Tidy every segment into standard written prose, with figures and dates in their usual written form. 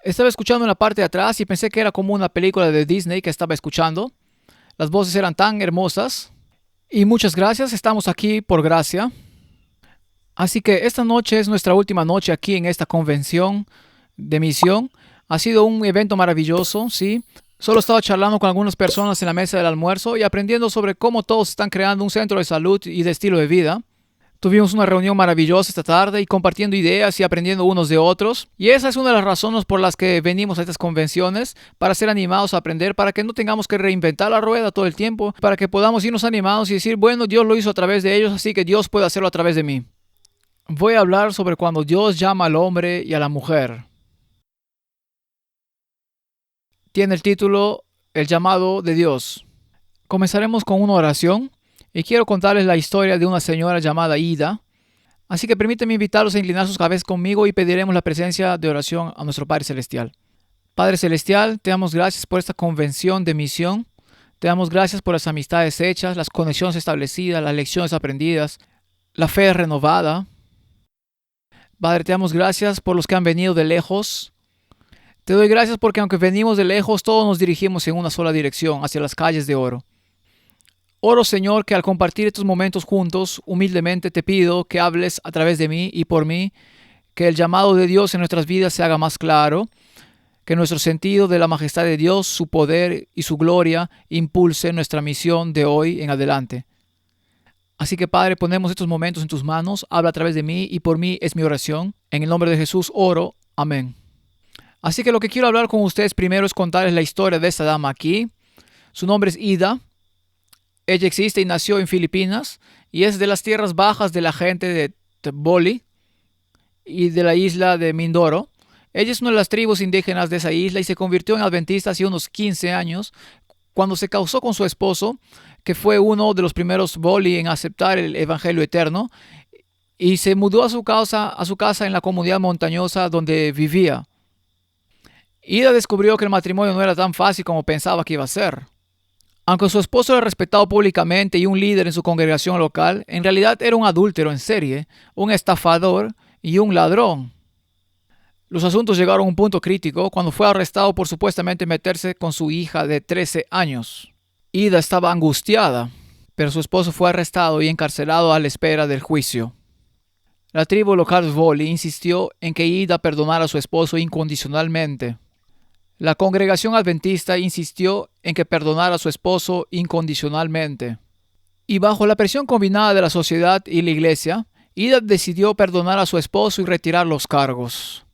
Estaba escuchando en la parte de atrás y pensé que era como una película de Disney que estaba escuchando. Las voces eran tan hermosas. Y muchas gracias, estamos aquí por gracia. Así que esta noche es nuestra última noche aquí en esta convención de misión. Ha sido un evento maravilloso, ¿sí? Solo estaba charlando con algunas personas en la mesa del almuerzo y aprendiendo sobre cómo todos están creando un centro de salud y de estilo de vida. Tuvimos una reunión maravillosa esta tarde y compartiendo ideas y aprendiendo unos de otros. Y esa es una de las razones por las que venimos a estas convenciones, para ser animados a aprender, para que no tengamos que reinventar la rueda todo el tiempo, para que podamos irnos animados y decir, bueno, Dios lo hizo a través de ellos, así que Dios puede hacerlo a través de mí. Voy a hablar sobre cuando Dios llama al hombre y a la mujer. Tiene el título El llamado de Dios. Comenzaremos con una oración y quiero contarles la historia de una señora llamada Ida. Así que permítanme invitarlos a inclinar sus cabezas conmigo y pediremos la presencia de oración a nuestro Padre Celestial. Padre Celestial, te damos gracias por esta convención de misión. Te damos gracias por las amistades hechas, las conexiones establecidas, las lecciones aprendidas, la fe renovada. Padre, te damos gracias por los que han venido de lejos. Te doy gracias porque aunque venimos de lejos, todos nos dirigimos en una sola dirección, hacia las calles de oro. Oro, Señor, que al compartir estos momentos juntos, humildemente te pido que hables a través de mí y por mí, que el llamado de Dios en nuestras vidas se haga más claro, que nuestro sentido de la majestad de Dios, su poder y su gloria impulse nuestra misión de hoy en adelante. Así que, Padre, ponemos estos momentos en tus manos, habla a través de mí y por mí es mi oración. En el nombre de Jesús oro. Amén. Así que lo que quiero hablar con ustedes primero es contarles la historia de esta dama aquí. Su nombre es Ida. Ella existe y nació en Filipinas y es de las tierras bajas de la gente de Tboli y de la isla de Mindoro. Ella es una de las tribus indígenas de esa isla y se convirtió en adventista hace unos 15 años cuando se casó con su esposo, que fue uno de los primeros Boli en aceptar el Evangelio eterno, y se mudó a su casa en la comunidad montañosa donde vivía. Ida descubrió que el matrimonio no era tan fácil como pensaba que iba a ser. Aunque su esposo era respetado públicamente y un líder en su congregación local, en realidad era un adúltero en serie, un estafador y un ladrón. Los asuntos llegaron a un punto crítico cuando fue arrestado por supuestamente meterse con su hija de 13 años. Ida estaba angustiada, pero su esposo fue arrestado y encarcelado a la espera del juicio. La tribu local Voli insistió en que Ida perdonara a su esposo incondicionalmente. La congregación adventista insistió en que perdonara a su esposo incondicionalmente. Y bajo la presión combinada de la sociedad y la iglesia, Ida decidió perdonar a su esposo y retirar los cargos.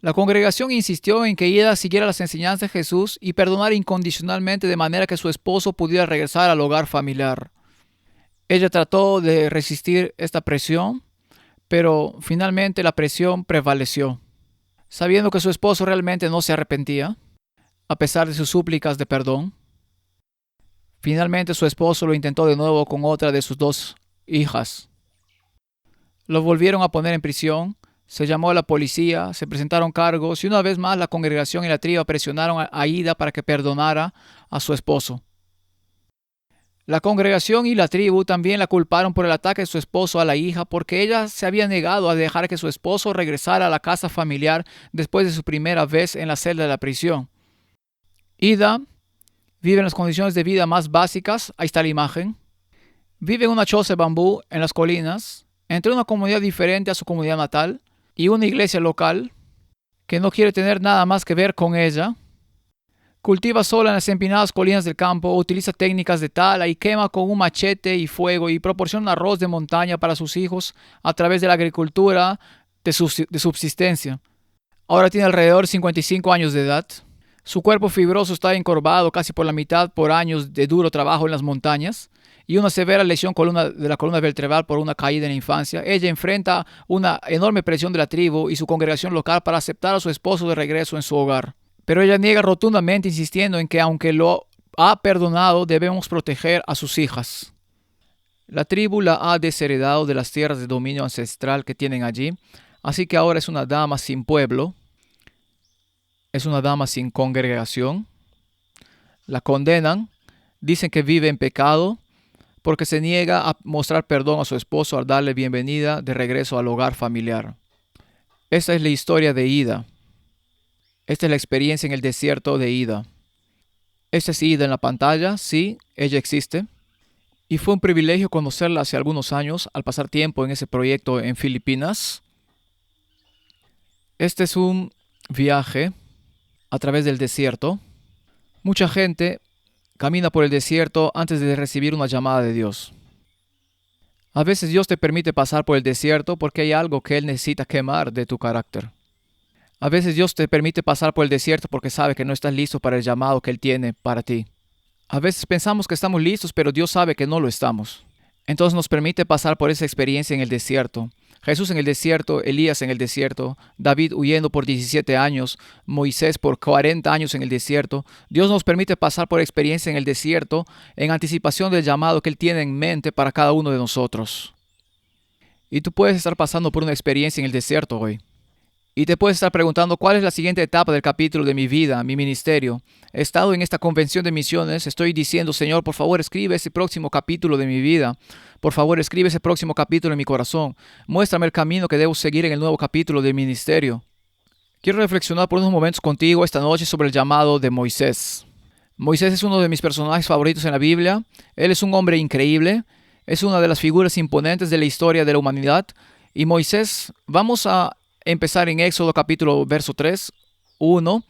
La congregación insistió en que Ida siguiera las enseñanzas de Jesús y perdonara incondicionalmente de manera que su esposo pudiera regresar al hogar familiar. Ella trató de resistir esta presión, pero finalmente la presión prevaleció. Sabiendo que su esposo realmente no se arrepentía, a pesar de sus súplicas de perdón, finalmente su esposo lo intentó de nuevo con otra de sus dos hijas. Lo volvieron a poner en prisión. Se llamó a la policía, se presentaron cargos y una vez más la congregación y la tribu presionaron a Ida para que perdonara a su esposo. La congregación y la tribu también la culparon por el ataque de su esposo a la hija porque ella se había negado a dejar que su esposo regresara a la casa familiar después de su primera vez en la celda de la prisión. Ida vive en las condiciones de vida más básicas, ahí está la imagen. Vive en una choza de bambú en las colinas, entre una comunidad diferente a su comunidad natal, y una iglesia local que no quiere tener nada más que ver con ella. Cultiva sola en las empinadas colinas del campo, utiliza técnicas de tala y quema con un machete y fuego y proporciona arroz de montaña para sus hijos a través de la agricultura de subsistencia. Ahora tiene alrededor de 55 años de edad. Su cuerpo fibroso está encorvado casi por la mitad por años de duro trabajo en las montañas y una severa lesión de la columna vertebral por una caída en la infancia. Ella enfrenta una enorme presión de la tribu y su congregación local para aceptar a su esposo de regreso en su hogar. Pero ella niega rotundamente, insistiendo en que aunque lo ha perdonado, debemos proteger a sus hijas. La tribu la ha desheredado de las tierras de dominio ancestral que tienen allí, así que ahora es una dama sin pueblo, es una dama sin congregación. La condenan, dicen que vive en pecado, porque se niega a mostrar perdón a su esposo al darle bienvenida de regreso al hogar familiar. Esta es la historia de Ida. Esta es la experiencia en el desierto de Ida. Esta es Ida en la pantalla, sí, ella existe. Y fue un privilegio conocerla hace algunos años al pasar tiempo en ese proyecto en Filipinas. Este es un viaje a través del desierto. Mucha gente camina por el desierto antes de recibir una llamada de Dios. A veces Dios te permite pasar por el desierto porque hay algo que Él necesita quemar de tu carácter. A veces Dios te permite pasar por el desierto porque sabe que no estás listo para el llamado que Él tiene para ti. A veces pensamos que estamos listos, pero Dios sabe que no lo estamos. Entonces nos permite pasar por esa experiencia en el desierto. Jesús en el desierto, Elías en el desierto, David huyendo por 17 años, Moisés por 40 años en el desierto. Dios nos permite pasar por experiencia en el desierto en anticipación del llamado que Él tiene en mente para cada uno de nosotros. Y tú puedes estar pasando por una experiencia en el desierto hoy. Y te puedes estar preguntando cuál es la siguiente etapa del capítulo de mi vida, mi ministerio. He estado en esta convención de misiones, estoy diciendo, Señor, por favor escribe ese próximo capítulo de mi vida. Por favor escribe ese próximo capítulo en mi corazón. Muéstrame el camino que debo seguir en el nuevo capítulo de mi ministerio. Quiero reflexionar por unos momentos contigo esta noche sobre el llamado de Moisés. Moisés es uno de mis personajes favoritos en la Biblia. Él es un hombre increíble. Es una de las figuras imponentes de la historia de la humanidad. Y Moisés, vamos a empezar en Éxodo capítulo verso 3, 1.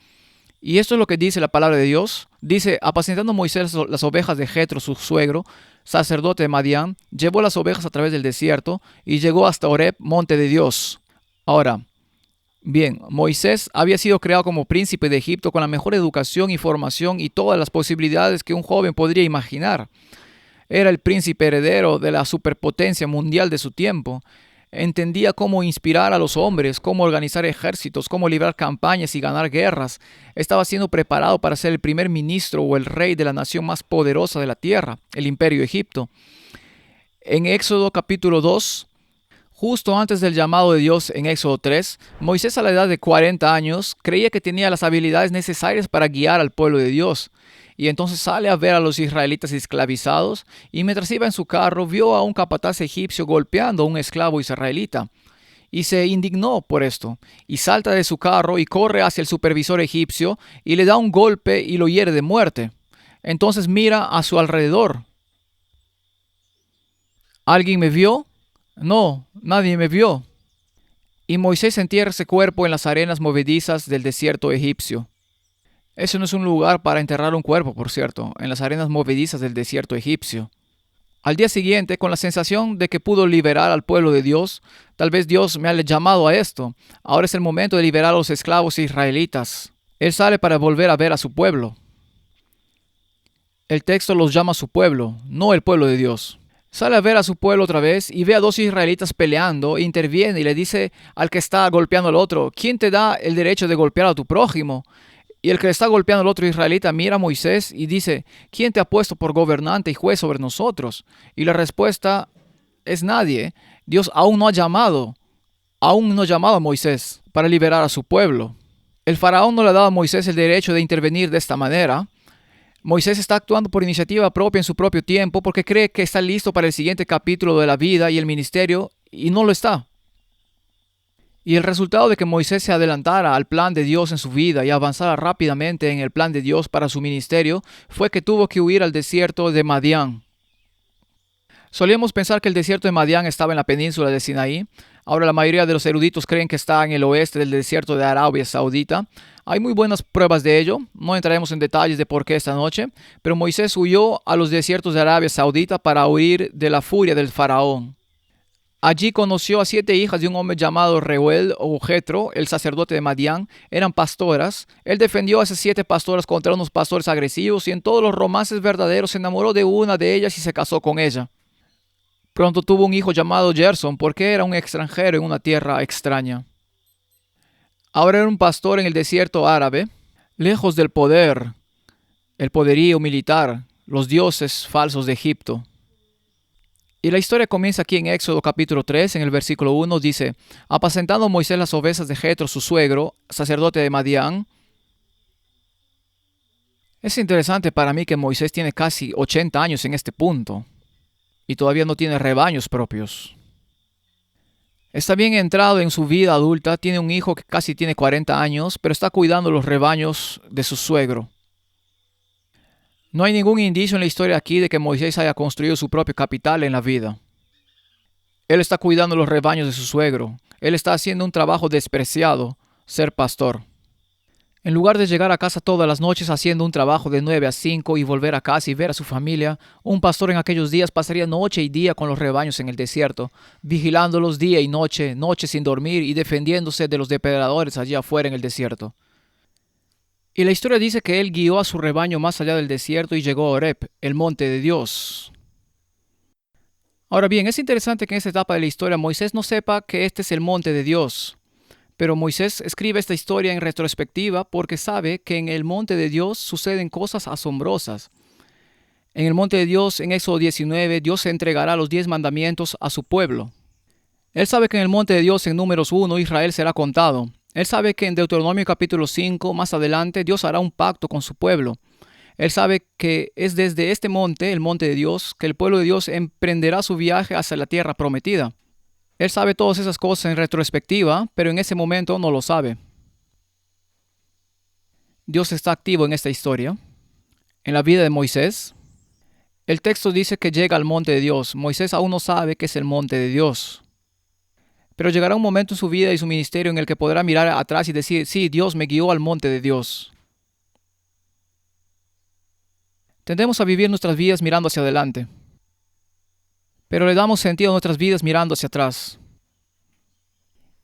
Y esto es lo que dice la palabra de Dios. Dice, apacentando Moisés las ovejas de Jetro, su suegro, sacerdote de Madián, llevó las ovejas a través del desierto y llegó hasta Horeb, monte de Dios. Ahora, bien, Moisés había sido creado como príncipe de Egipto con la mejor educación y formación y todas las posibilidades que un joven podría imaginar. Era el príncipe heredero de la superpotencia mundial de su tiempo. Entendía cómo inspirar a los hombres, cómo organizar ejércitos, cómo librar campañas y ganar guerras. Estaba siendo preparado para ser el primer ministro o el rey de la nación más poderosa de la tierra, el Imperio Egipto. En Éxodo capítulo 2, justo antes del llamado de Dios en Éxodo 3, Moisés a la edad de 40 años creía que tenía las habilidades necesarias para guiar al pueblo de Dios. Y entonces sale a ver a los israelitas esclavizados y mientras iba en su carro vio a un capataz egipcio golpeando a un esclavo israelita. Y se indignó por esto y salta de su carro y corre hacia el supervisor egipcio y le da un golpe y lo hiere de muerte. Entonces mira a su alrededor. ¿Alguien me vio? No, nadie me vio. Y Moisés entierra ese cuerpo en las arenas movedizas del desierto egipcio. Ese no es un lugar para enterrar un cuerpo, por cierto, en las arenas movedizas del desierto egipcio. Al día siguiente, con la sensación de que pudo liberar al pueblo de Dios, tal vez Dios me ha llamado a esto. Ahora es el momento de liberar a los esclavos israelitas. Él sale para volver a ver a su pueblo. El texto los llama su pueblo, no el pueblo de Dios. Sale a ver a su pueblo otra vez y ve a dos israelitas peleando, interviene y le dice al que está golpeando al otro, ¿quién te da el derecho de golpear a tu prójimo? Y el que está golpeando al otro israelita mira a Moisés y dice, ¿quién te ha puesto por gobernante y juez sobre nosotros? Y la respuesta es nadie. Dios aún no ha llamado a Moisés para liberar a su pueblo. El faraón no le ha dado a Moisés el derecho de intervenir de esta manera. Moisés está actuando por iniciativa propia en su propio tiempo porque cree que está listo para el siguiente capítulo de la vida y el ministerio y no lo está. Y el resultado de que Moisés se adelantara al plan de Dios en su vida y avanzara rápidamente en el plan de Dios para su ministerio fue que tuvo que huir al desierto de Madián. Solíamos pensar que el desierto de Madián estaba en la península de Sinaí. Ahora la mayoría de los eruditos creen que está en el oeste del desierto de Arabia Saudita. Hay muy buenas pruebas de ello. No entraremos en detalles de por qué esta noche. Pero Moisés huyó a los desiertos de Arabia Saudita para huir de la furia del faraón. Allí conoció a 7 hijas de un hombre llamado Reuel o Jetro, el sacerdote de Madián. Eran pastoras. Él defendió a esas 7 pastoras contra unos pastores agresivos y en todos los romances verdaderos se enamoró de una de ellas y se casó con ella. Pronto tuvo un hijo llamado Gerson porque era un extranjero en una tierra extraña. Ahora era un pastor en el desierto árabe, lejos del poder, el poderío militar, los dioses falsos de Egipto. Y la historia comienza aquí en Éxodo capítulo 3, en el versículo 1, dice, apacentando Moisés las ovejas de Jetro, su suegro, sacerdote de Madián. Es interesante para mí que Moisés tiene casi 80 años en este punto y todavía no tiene rebaños propios. Está bien entrado en su vida adulta, tiene un hijo que casi tiene 40 años, pero está cuidando los rebaños de su suegro. No hay ningún indicio en la historia aquí de que Moisés haya construido su propio capital en la vida. Él está cuidando los rebaños de su suegro. Él está haciendo un trabajo despreciado, ser pastor. En lugar de llegar a casa todas las noches haciendo un trabajo de 9 a 5 y volver a casa y ver a su familia, un pastor en aquellos días pasaría noche y día con los rebaños en el desierto, vigilándolos día y noche, noche sin dormir y defendiéndose de los depredadores allí afuera en el desierto. Y la historia dice que él guió a su rebaño más allá del desierto y llegó a Horeb, el monte de Dios. Ahora bien, es interesante que en esta etapa de la historia Moisés no sepa que este es el monte de Dios. Pero Moisés escribe esta historia en retrospectiva porque sabe que en el monte de Dios suceden cosas asombrosas. En el monte de Dios, en Éxodo 19, Dios entregará los 10 mandamientos a su pueblo. Él sabe que en el monte de Dios, en Números 1, Israel será contado. Él sabe que en Deuteronomio capítulo 5, más adelante, Dios hará un pacto con su pueblo. Él sabe que es desde este monte, el monte de Dios, que el pueblo de Dios emprenderá su viaje hacia la tierra prometida. Él sabe todas esas cosas en retrospectiva, pero en ese momento no lo sabe. Dios está activo en esta historia. En la vida de Moisés, el texto dice que llega al monte de Dios. Moisés aún no sabe que es el monte de Dios. Pero llegará un momento en su vida y su ministerio en el que podrá mirar atrás y decir, sí, Dios me guió al monte de Dios. Tendemos a vivir nuestras vidas mirando hacia adelante, pero le damos sentido a nuestras vidas mirando hacia atrás.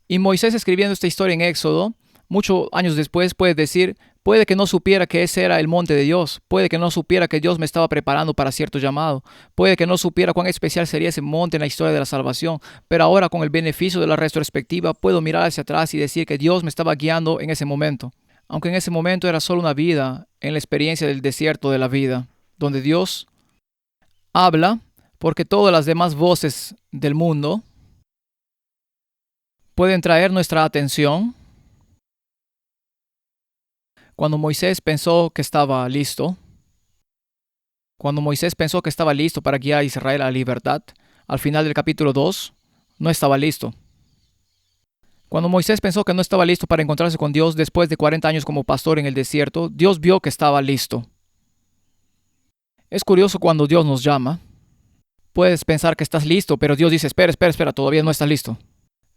Y Moisés, escribiendo esta historia en Éxodo, muchos años después puede decir, puede que no supiera que ese era el monte de Dios, puede que no supiera que Dios me estaba preparando para cierto llamado, puede que no supiera cuán especial sería ese monte en la historia de la salvación, pero ahora con el beneficio de la retrospectiva puedo mirar hacia atrás y decir que Dios me estaba guiando en ese momento, aunque en ese momento era solo una vida en la experiencia del desierto de la vida, donde Dios habla porque todas las demás voces del mundo pueden traer nuestra atención. Cuando Moisés pensó que estaba listo, para guiar a Israel a la libertad, al final del capítulo 2, no estaba listo. Cuando Moisés pensó que no estaba listo para encontrarse con Dios después de 40 años como pastor en el desierto, Dios vio que estaba listo. Es curioso cuando Dios nos llama. Puedes pensar que estás listo, pero Dios dice, espera, todavía no estás listo.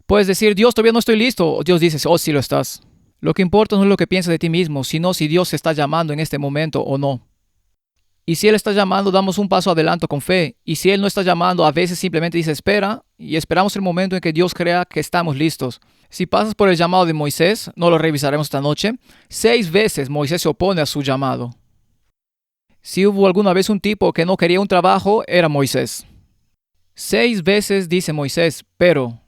Puedes decir, Dios, todavía no estoy listo. O Dios dice, oh, sí lo estás. Lo que importa no es lo que piensas de ti mismo, sino si Dios te está llamando en este momento o no. Y si Él está llamando, damos un paso adelante con fe. Y si Él no está llamando, a veces simplemente dice, espera, y esperamos el momento en que Dios crea que estamos listos. Si pasas por el llamado de Moisés, no lo revisaremos esta noche, 6 veces Moisés se opone a su llamado. Si hubo alguna vez un tipo que no quería un trabajo, era Moisés. 6 veces dice Moisés, pero.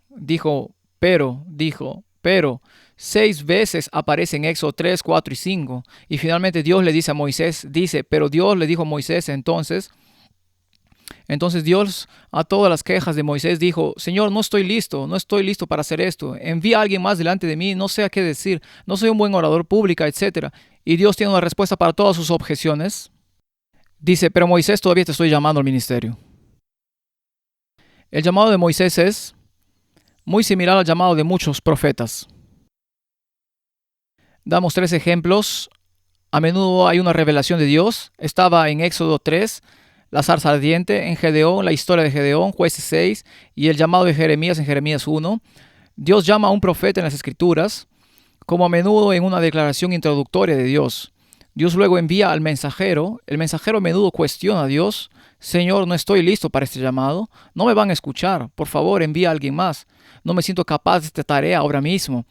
6 veces aparece en Éxodo 3, 4 y 5. Y finalmente Dios le dice a Moisés, pero Dios le dijo a Moisés entonces Dios a todas las quejas de Moisés dijo, Señor, no estoy listo para hacer esto. Envía a alguien más delante de mí, no sé a qué decir, no soy un buen orador público, etc. Y Dios tiene una respuesta para todas sus objeciones. Dice, pero Moisés, todavía te estoy llamando al ministerio. El llamado de Moisés es muy similar al llamado de muchos profetas. Damos 3 ejemplos. A menudo hay una revelación de Dios. Estaba en Éxodo 3, la zarza ardiente, en Gedeón, la historia de Gedeón, Jueces 6, y el llamado de Jeremías en Jeremías 1. Dios llama a un profeta en las Escrituras, como a menudo en una declaración introductoria de Dios. Dios luego envía al mensajero. El mensajero a menudo cuestiona a Dios. Señor, no estoy listo para este llamado. No me van a escuchar. Por favor, envía a alguien más. No me siento capaz de esta tarea ahora mismo.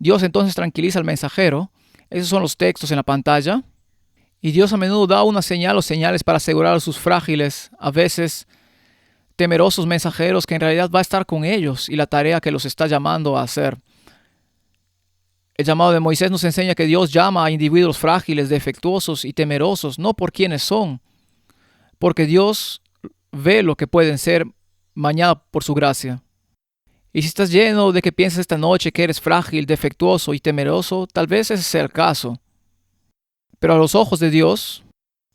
Dios entonces tranquiliza al mensajero. Esos son los textos en la pantalla. Y Dios a menudo da una señal o señales para asegurar a sus frágiles, a veces temerosos mensajeros que en realidad va a estar con ellos y la tarea que los está llamando a hacer. El llamado de Moisés nos enseña que Dios llama a individuos frágiles, defectuosos y temerosos, no por quienes son, porque Dios ve lo que pueden ser mañana por su gracia. Y si estás lleno de que piensas esta noche que eres frágil, defectuoso y temeroso, tal vez ese sea el caso. Pero a los ojos de Dios,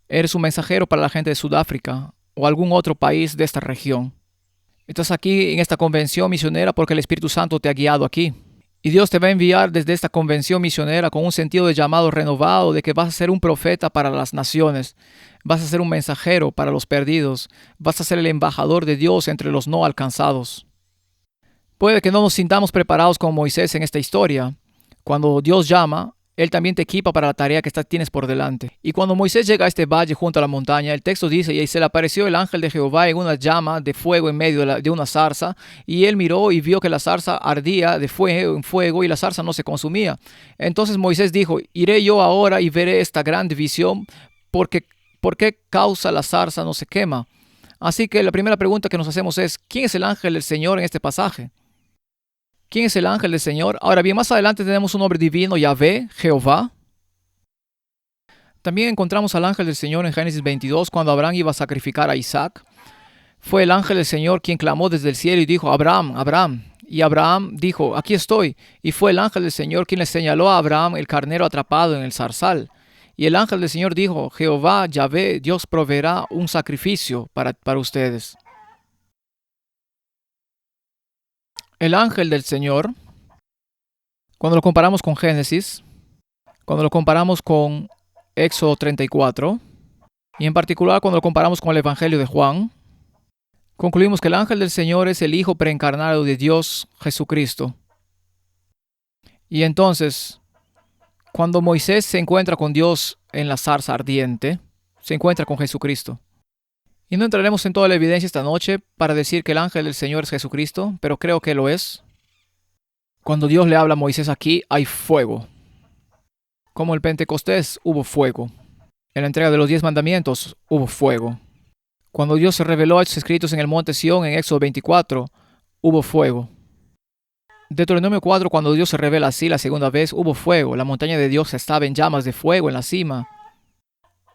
eres un mensajero para la gente de Sudáfrica o algún otro país de esta región. Estás aquí en esta convención misionera porque el Espíritu Santo te ha guiado aquí. Y Dios te va a enviar desde esta convención misionera con un sentido de llamado renovado de que vas a ser un profeta para las naciones, vas a ser un mensajero para los perdidos, vas a ser el embajador de Dios entre los no alcanzados. Puede que no nos sintamos preparados como Moisés en esta historia. Cuando Dios llama, Él también te equipa para la tarea que tienes por delante. Y cuando Moisés llega a este valle junto a la montaña, el texto dice, y se le apareció el ángel de Jehová en una llama de fuego en medio de una zarza, y él miró y vio que la zarza ardía de fuego en fuego y la zarza no se consumía. Entonces Moisés dijo, iré yo ahora y veré esta gran visión, porque ¿por qué causa la zarza no se quema? Así que la primera pregunta que nos hacemos es, ¿quién es el ángel del Señor en este pasaje? ¿Quién es el ángel del Señor? Ahora bien, más adelante tenemos un nombre divino, Yahvé, Jehová. También encontramos al ángel del Señor en Génesis 22, cuando Abraham iba a sacrificar a Isaac. Fue el ángel del Señor quien clamó desde el cielo y dijo, Abraham, Abraham. Y Abraham dijo, aquí estoy. Y fue el ángel del Señor quien le señaló a Abraham el carnero atrapado en el zarzal. Y el ángel del Señor dijo, Jehová, Yahvé, Dios proveerá un sacrificio para ustedes. El ángel del Señor, cuando lo comparamos con Génesis, cuando lo comparamos con Éxodo 34, y en particular cuando lo comparamos con el Evangelio de Juan, concluimos que el ángel del Señor es el Hijo preencarnado de Dios, Jesucristo. Y entonces, cuando Moisés se encuentra con Dios en la zarza ardiente, se encuentra con Jesucristo. Y no entraremos en toda la evidencia esta noche para decir que el ángel del Señor es Jesucristo, pero creo que lo es. Cuando Dios le habla a Moisés aquí, hay fuego. Como el Pentecostés, hubo fuego. En la entrega de los 10 mandamientos, hubo fuego. Cuando Dios se reveló a sus escritos en el monte Sión, en Éxodo 24, hubo fuego. Deuteronomio 4, cuando Dios se revela así la segunda vez, hubo fuego. La montaña de Dios estaba en llamas de fuego en la cima.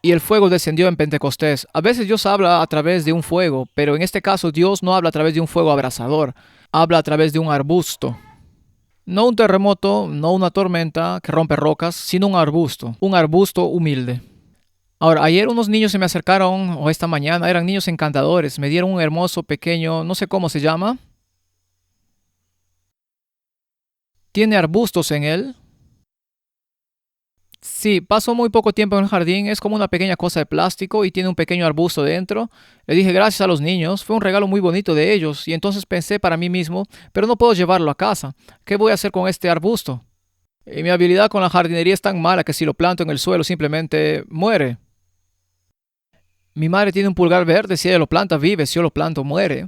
Y el fuego descendió en Pentecostés. A veces Dios habla a través de un fuego, pero en este caso Dios no habla a través de un fuego abrasador. Habla a través de un arbusto. No un terremoto, no una tormenta que rompe rocas, sino un arbusto humilde. Ahora, ayer unos niños se me acercaron, o esta mañana, eran niños encantadores, me dieron un hermoso pequeño, no sé cómo se llama. Tiene arbustos en él. Sí, pasó muy poco tiempo en el jardín, es como una pequeña cosa de plástico y tiene un pequeño arbusto dentro. Le dije gracias a los niños, fue un regalo muy bonito de ellos y entonces pensé para mí mismo, pero no puedo llevarlo a casa. ¿Qué voy a hacer con este arbusto? Y mi habilidad con la jardinería es tan mala que si lo planto en el suelo simplemente muere. Mi madre tiene un pulgar verde, si ella lo planta vive, si yo lo planto muere.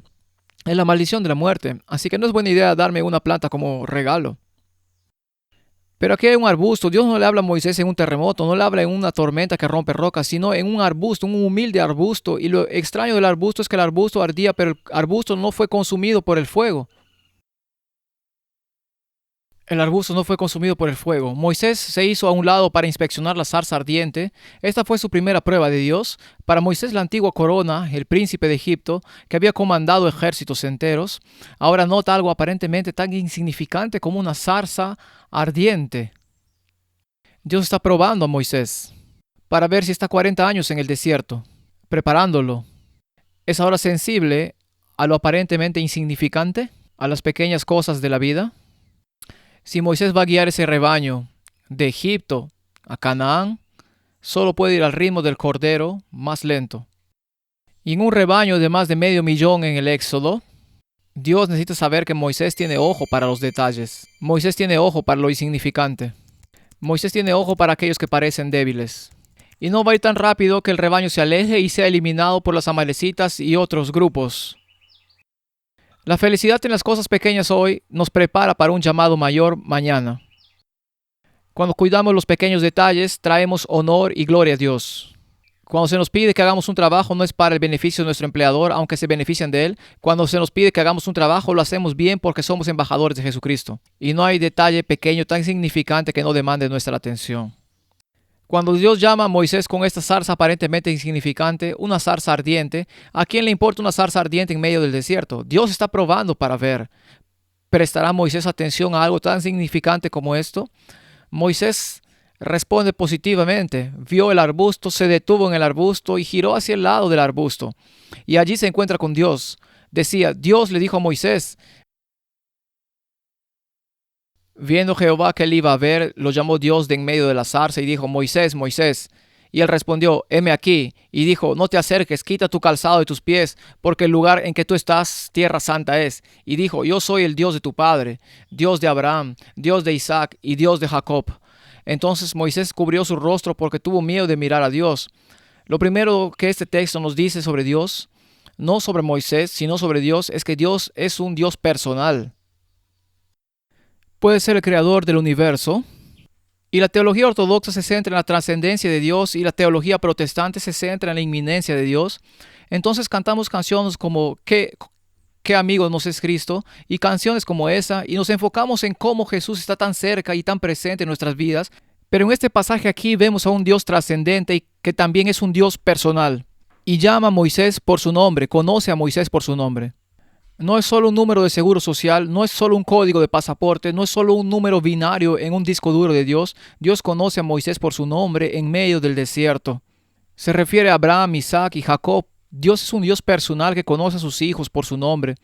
Es la maldición de la muerte, así que no es buena idea darme una planta como regalo. Pero aquí hay un arbusto. Dios no le habla a Moisés en un terremoto, no le habla en una tormenta que rompe rocas, sino en un arbusto, un humilde arbusto. Y lo extraño del arbusto es que el arbusto ardía, pero el arbusto no fue consumido por el fuego. El arbusto no fue consumido por el fuego. Moisés se hizo a un lado para inspeccionar la zarza ardiente. Esta fue su primera prueba de Dios. Para Moisés la antigua corona, el príncipe de Egipto, que había comandado ejércitos enteros, ahora nota algo aparentemente tan insignificante como una zarza ardiente. Dios está probando a Moisés para ver si está 40 años en el desierto, preparándolo. ¿Es ahora sensible a lo aparentemente insignificante, a las pequeñas cosas de la vida? Si Moisés va a guiar ese rebaño de Egipto a Canaán, solo puede ir al ritmo del cordero más lento. Y en un rebaño de más de 500,000 en el Éxodo, Dios necesita saber que Moisés tiene ojo para los detalles. Moisés tiene ojo para lo insignificante. Moisés tiene ojo para aquellos que parecen débiles. Y no va a ir tan rápido que el rebaño se aleje y sea eliminado por las amalecitas y otros grupos. La felicidad en las cosas pequeñas hoy nos prepara para un llamado mayor mañana. Cuando cuidamos los pequeños detalles, traemos honor y gloria a Dios. Cuando se nos pide que hagamos un trabajo, no es para el beneficio de nuestro empleador, aunque se benefician de él. Cuando se nos pide que hagamos un trabajo, lo hacemos bien porque somos embajadores de Jesucristo. Y no hay detalle pequeño tan significante que no demande nuestra atención. Cuando Dios llama a Moisés con esta zarza aparentemente insignificante, una zarza ardiente, ¿a quién le importa una zarza ardiente en medio del desierto? Dios está probando para ver. ¿Prestará Moisés atención a algo tan significante como esto? Moisés responde positivamente. Vio el arbusto, se detuvo en el arbusto y giró hacia el lado del arbusto. Y allí se encuentra con Dios. decía, Dios le dijo a Moisés. Viendo Jehová que él iba a ver, lo llamó Dios de en medio de la zarza y dijo, Moisés, Moisés. Y él respondió, heme aquí. Y dijo, no te acerques, quita tu calzado de tus pies, porque el lugar en que tú estás, tierra santa es. Y dijo, yo soy el Dios de tu padre, Dios de Abraham, Dios de Isaac y Dios de Jacob. Entonces Moisés cubrió su rostro porque tuvo miedo de mirar a Dios. Lo primero que este texto nos dice sobre Dios, no sobre Moisés, sino sobre Dios, es que Dios es un Dios personal. Puede ser el creador del universo, y la teología ortodoxa se centra en la trascendencia de Dios y la teología protestante se centra en la inminencia de Dios. Entonces cantamos canciones como ¿Qué amigo nos es Cristo? Y canciones como esa, y nos enfocamos en cómo Jesús está tan cerca y tan presente en nuestras vidas. Pero en este pasaje aquí vemos a un Dios trascendente y que también es un Dios personal. Y llama a Moisés por su nombre, conoce a Moisés por su nombre. No es solo un número de seguro social, no es solo un código de pasaporte, no es solo un número binario en un disco duro de Dios. Dios conoce a Moisés por su nombre en medio del desierto. Se refiere a Abraham, Isaac y Jacob. Dios es un Dios personal que conoce a sus hijos por su nombre.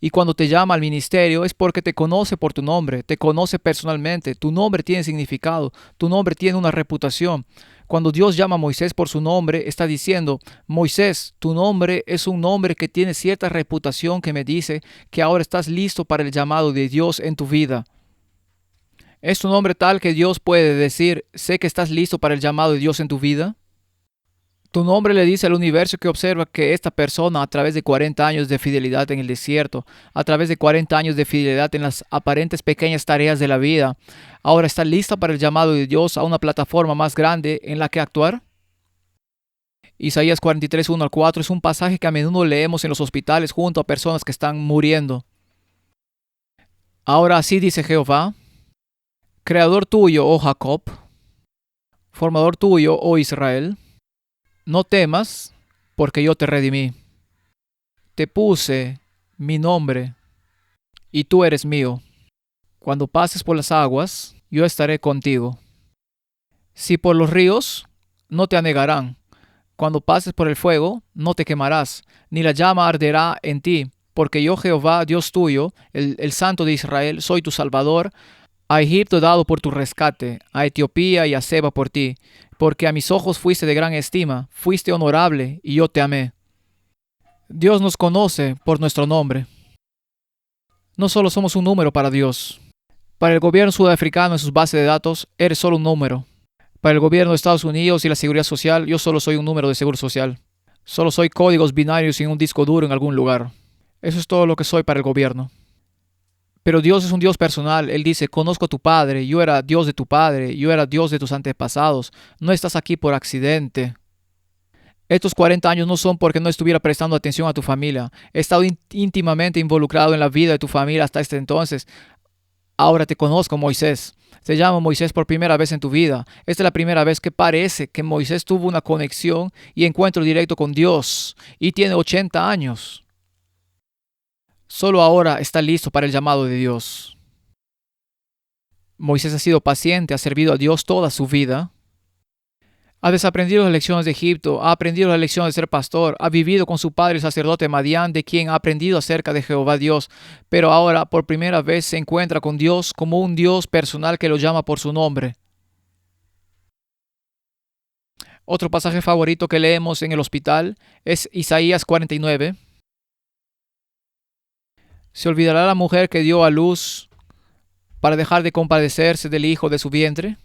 Y cuando te llama al ministerio es porque te conoce por tu nombre, te conoce personalmente. Tu nombre tiene significado, tu nombre tiene una reputación. Cuando Dios llama a Moisés por su nombre, está diciendo, Moisés, tu nombre es un nombre que tiene cierta reputación que me dice que ahora estás listo para el llamado de Dios en tu vida. ¿Es tu nombre tal que Dios puede decir, sé que estás listo para el llamado de Dios en tu vida? Tu nombre le dice al universo que observa que esta persona, a través de 40 años de fidelidad en el desierto, a través de 40 años de fidelidad en las aparentes pequeñas tareas de la vida, ahora está lista para el llamado de Dios a una plataforma más grande en la que actuar. Isaías 43, 1 al 4 es un pasaje que a menudo leemos en los hospitales junto a personas que están muriendo. Ahora así dice Jehová, Creador tuyo, oh Jacob, formador tuyo, oh Israel, no temas, porque yo te redimí. Te puse mi nombre, y tú eres mío. Cuando pases por las aguas, yo estaré contigo. Si por los ríos, no te anegarán. Cuando pases por el fuego, no te quemarás, ni la llama arderá en ti, porque yo Jehová, Dios tuyo, el Santo de Israel, soy tu Salvador. A Egipto he dado por tu rescate, a Etiopía y a Seba por ti, porque a mis ojos fuiste de gran estima, fuiste honorable, y yo te amé. Dios nos conoce por nuestro nombre. No solo somos un número para Dios. Para el gobierno sudafricano en sus bases de datos, eres solo un número. Para el gobierno de Estados Unidos y la seguridad social, yo solo soy un número de seguro social. Solo soy códigos binarios en un disco duro en algún lugar. Eso es todo lo que soy para el gobierno. Pero Dios es un Dios personal. Él dice, conozco a tu padre, yo era Dios de tu padre, yo era Dios de tus antepasados. No estás aquí por accidente. Estos 40 años no son porque no estuviera prestando atención a tu familia. He estado íntimamente involucrado en la vida de tu familia hasta este entonces. Ahora te conozco, Moisés. Te llamo Moisés por primera vez en tu vida. Esta es la primera vez que parece que Moisés tuvo una conexión y encuentro directo con Dios. Y tiene 80 años. Solo ahora está listo para el llamado de Dios. Moisés ha sido paciente, ha servido a Dios toda su vida. Ha desaprendido las lecciones de Egipto, ha aprendido las lecciones de ser pastor, ha vivido con su padre el sacerdote Madián, de quien ha aprendido acerca de Jehová Dios, pero ahora por primera vez se encuentra con Dios como un Dios personal que lo llama por su nombre. Otro pasaje favorito que leemos en el hospital es Isaías 49. ¿Se olvidará la mujer que dio a luz para dejar de compadecerse del hijo de su vientre?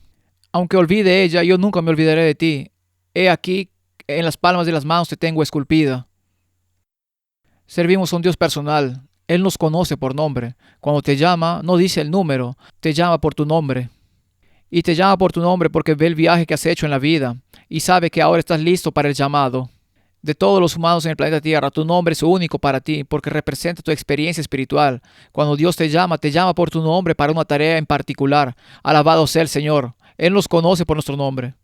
Aunque olvide ella, yo nunca me olvidaré de ti. He aquí, en las palmas de las manos te tengo esculpida. Servimos a un Dios personal. Él nos conoce por nombre. Cuando te llama, no dice el número, te llama por tu nombre. Y te llama por tu nombre porque ve el viaje que has hecho en la vida y sabe que ahora estás listo para el llamado. De todos los humanos en el planeta Tierra, tu nombre es único para ti porque representa tu experiencia espiritual. Cuando Dios te llama por tu nombre para una tarea en particular. Alabado sea el Señor. Él nos conoce por nuestro nombre.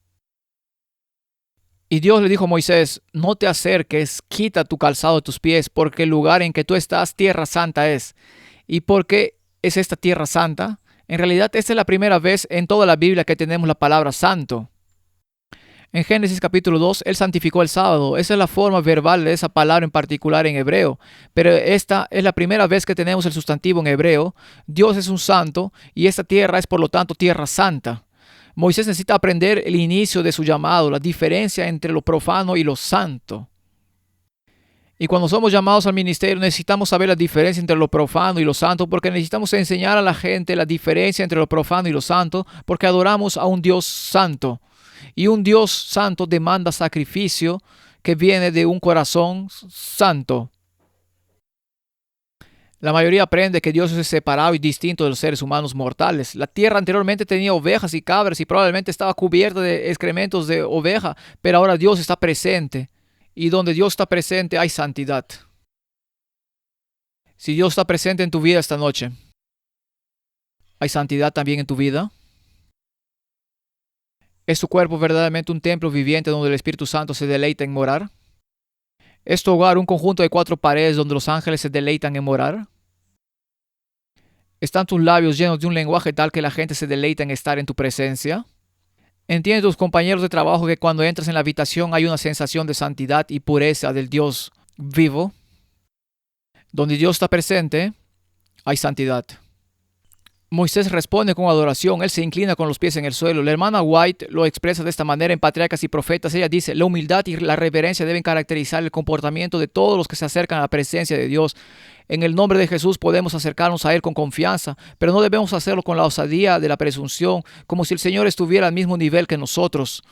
Y Dios le dijo a Moisés, no te acerques, quita tu calzado de tus pies, porque el lugar en que tú estás, tierra santa es. ¿Y por qué es esta tierra santa? En realidad, esta es la primera vez en toda la Biblia que tenemos la palabra santo. En Génesis capítulo 2, Él santificó el sábado. Esa es la forma verbal de esa palabra en particular en hebreo. Pero esta es la primera vez que tenemos el sustantivo en hebreo. Dios es un santo y esta tierra es por lo tanto tierra santa. Moisés necesita aprender el inicio de su llamado, la diferencia entre lo profano y lo santo. Y cuando somos llamados al ministerio necesitamos saber la diferencia entre lo profano y lo santo, porque necesitamos enseñar a la gente la diferencia entre lo profano y lo santo, porque adoramos a un Dios santo. Y un Dios santo demanda sacrificio que viene de un corazón santo. La mayoría aprende que Dios es separado y distinto de los seres humanos mortales. La tierra anteriormente tenía ovejas y cabras y probablemente estaba cubierta de excrementos de oveja, pero ahora Dios está presente. Y donde Dios está presente hay santidad. Si Dios está presente en tu vida esta noche, ¿hay santidad también en tu vida? ¿Es tu cuerpo verdaderamente un templo viviente donde el Espíritu Santo se deleita en morar? ¿Es tu hogar un conjunto de 4 paredes donde los ángeles se deleitan en morar? ¿Están tus labios llenos de un lenguaje tal que la gente se deleita en estar en tu presencia? ¿Entienden tus compañeros de trabajo que cuando entras en la habitación hay una sensación de santidad y pureza del Dios vivo? Donde Dios está presente, hay santidad. Moisés responde con adoración, él se inclina con los pies en el suelo. La hermana White lo expresa de esta manera en Patriarcas y Profetas. Ella dice, la humildad y la reverencia deben caracterizar el comportamiento de todos los que se acercan a la presencia de Dios. En el nombre de Jesús podemos acercarnos a Él con confianza, pero no debemos hacerlo con la osadía de la presunción, como si el Señor estuviera al mismo nivel que nosotros.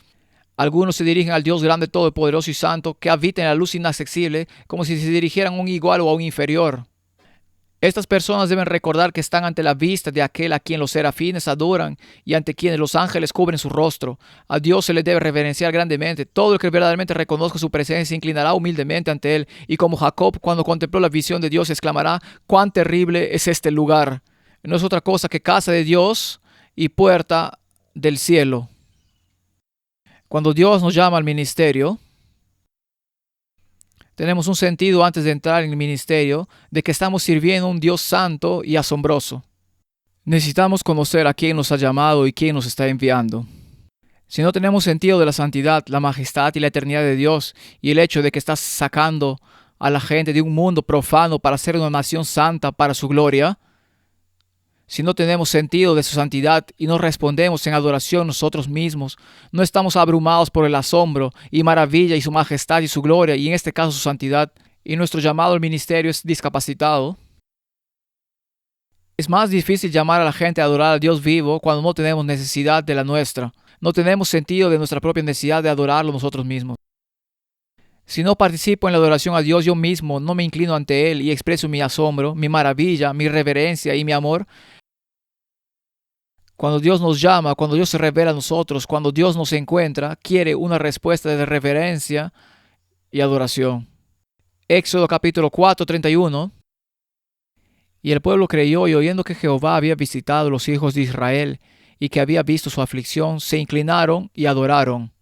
Algunos se dirigen al Dios grande, todopoderoso y santo, que habita en la luz inaccesible, como si se dirigieran a un igual o a un inferior. Estas personas deben recordar que están ante la vista de aquel a quien los serafines adoran y ante quienes los ángeles cubren su rostro. A Dios se le debe reverenciar grandemente. Todo el que verdaderamente reconozca su presencia se inclinará humildemente ante él. Y como Jacob, cuando contempló la visión de Dios, exclamará, ¡cuán terrible es este lugar! No es otra cosa que casa de Dios y puerta del cielo. Cuando Dios nos llama al ministerio, tenemos un sentido antes de entrar en el ministerio de que estamos sirviendo a un Dios santo y asombroso. Necesitamos conocer a quién nos ha llamado y quién nos está enviando. Si no tenemos sentido de la santidad, la majestad y la eternidad de Dios y el hecho de que estás sacando a la gente de un mundo profano para ser una nación santa para su gloria, si no tenemos sentido de su santidad y no respondemos en adoración nosotros mismos, no estamos abrumados por el asombro y maravilla y su majestad y su gloria, y en este caso su santidad, y nuestro llamado al ministerio es discapacitado, es más difícil llamar a la gente a adorar al Dios vivo cuando no tenemos necesidad de la nuestra. No tenemos sentido de nuestra propia necesidad de adorarlo nosotros mismos. Si no participo en la adoración a Dios yo mismo, no me inclino ante Él y expreso mi asombro, mi maravilla, mi reverencia y mi amor. Cuando Dios nos llama, cuando Dios se revela a nosotros, cuando Dios nos encuentra, quiere una respuesta de reverencia y adoración. Éxodo capítulo 4, 31. Y el pueblo creyó y oyendo que Jehová había visitado a los hijos de Israel y que había visto su aflicción, se inclinaron y adoraron.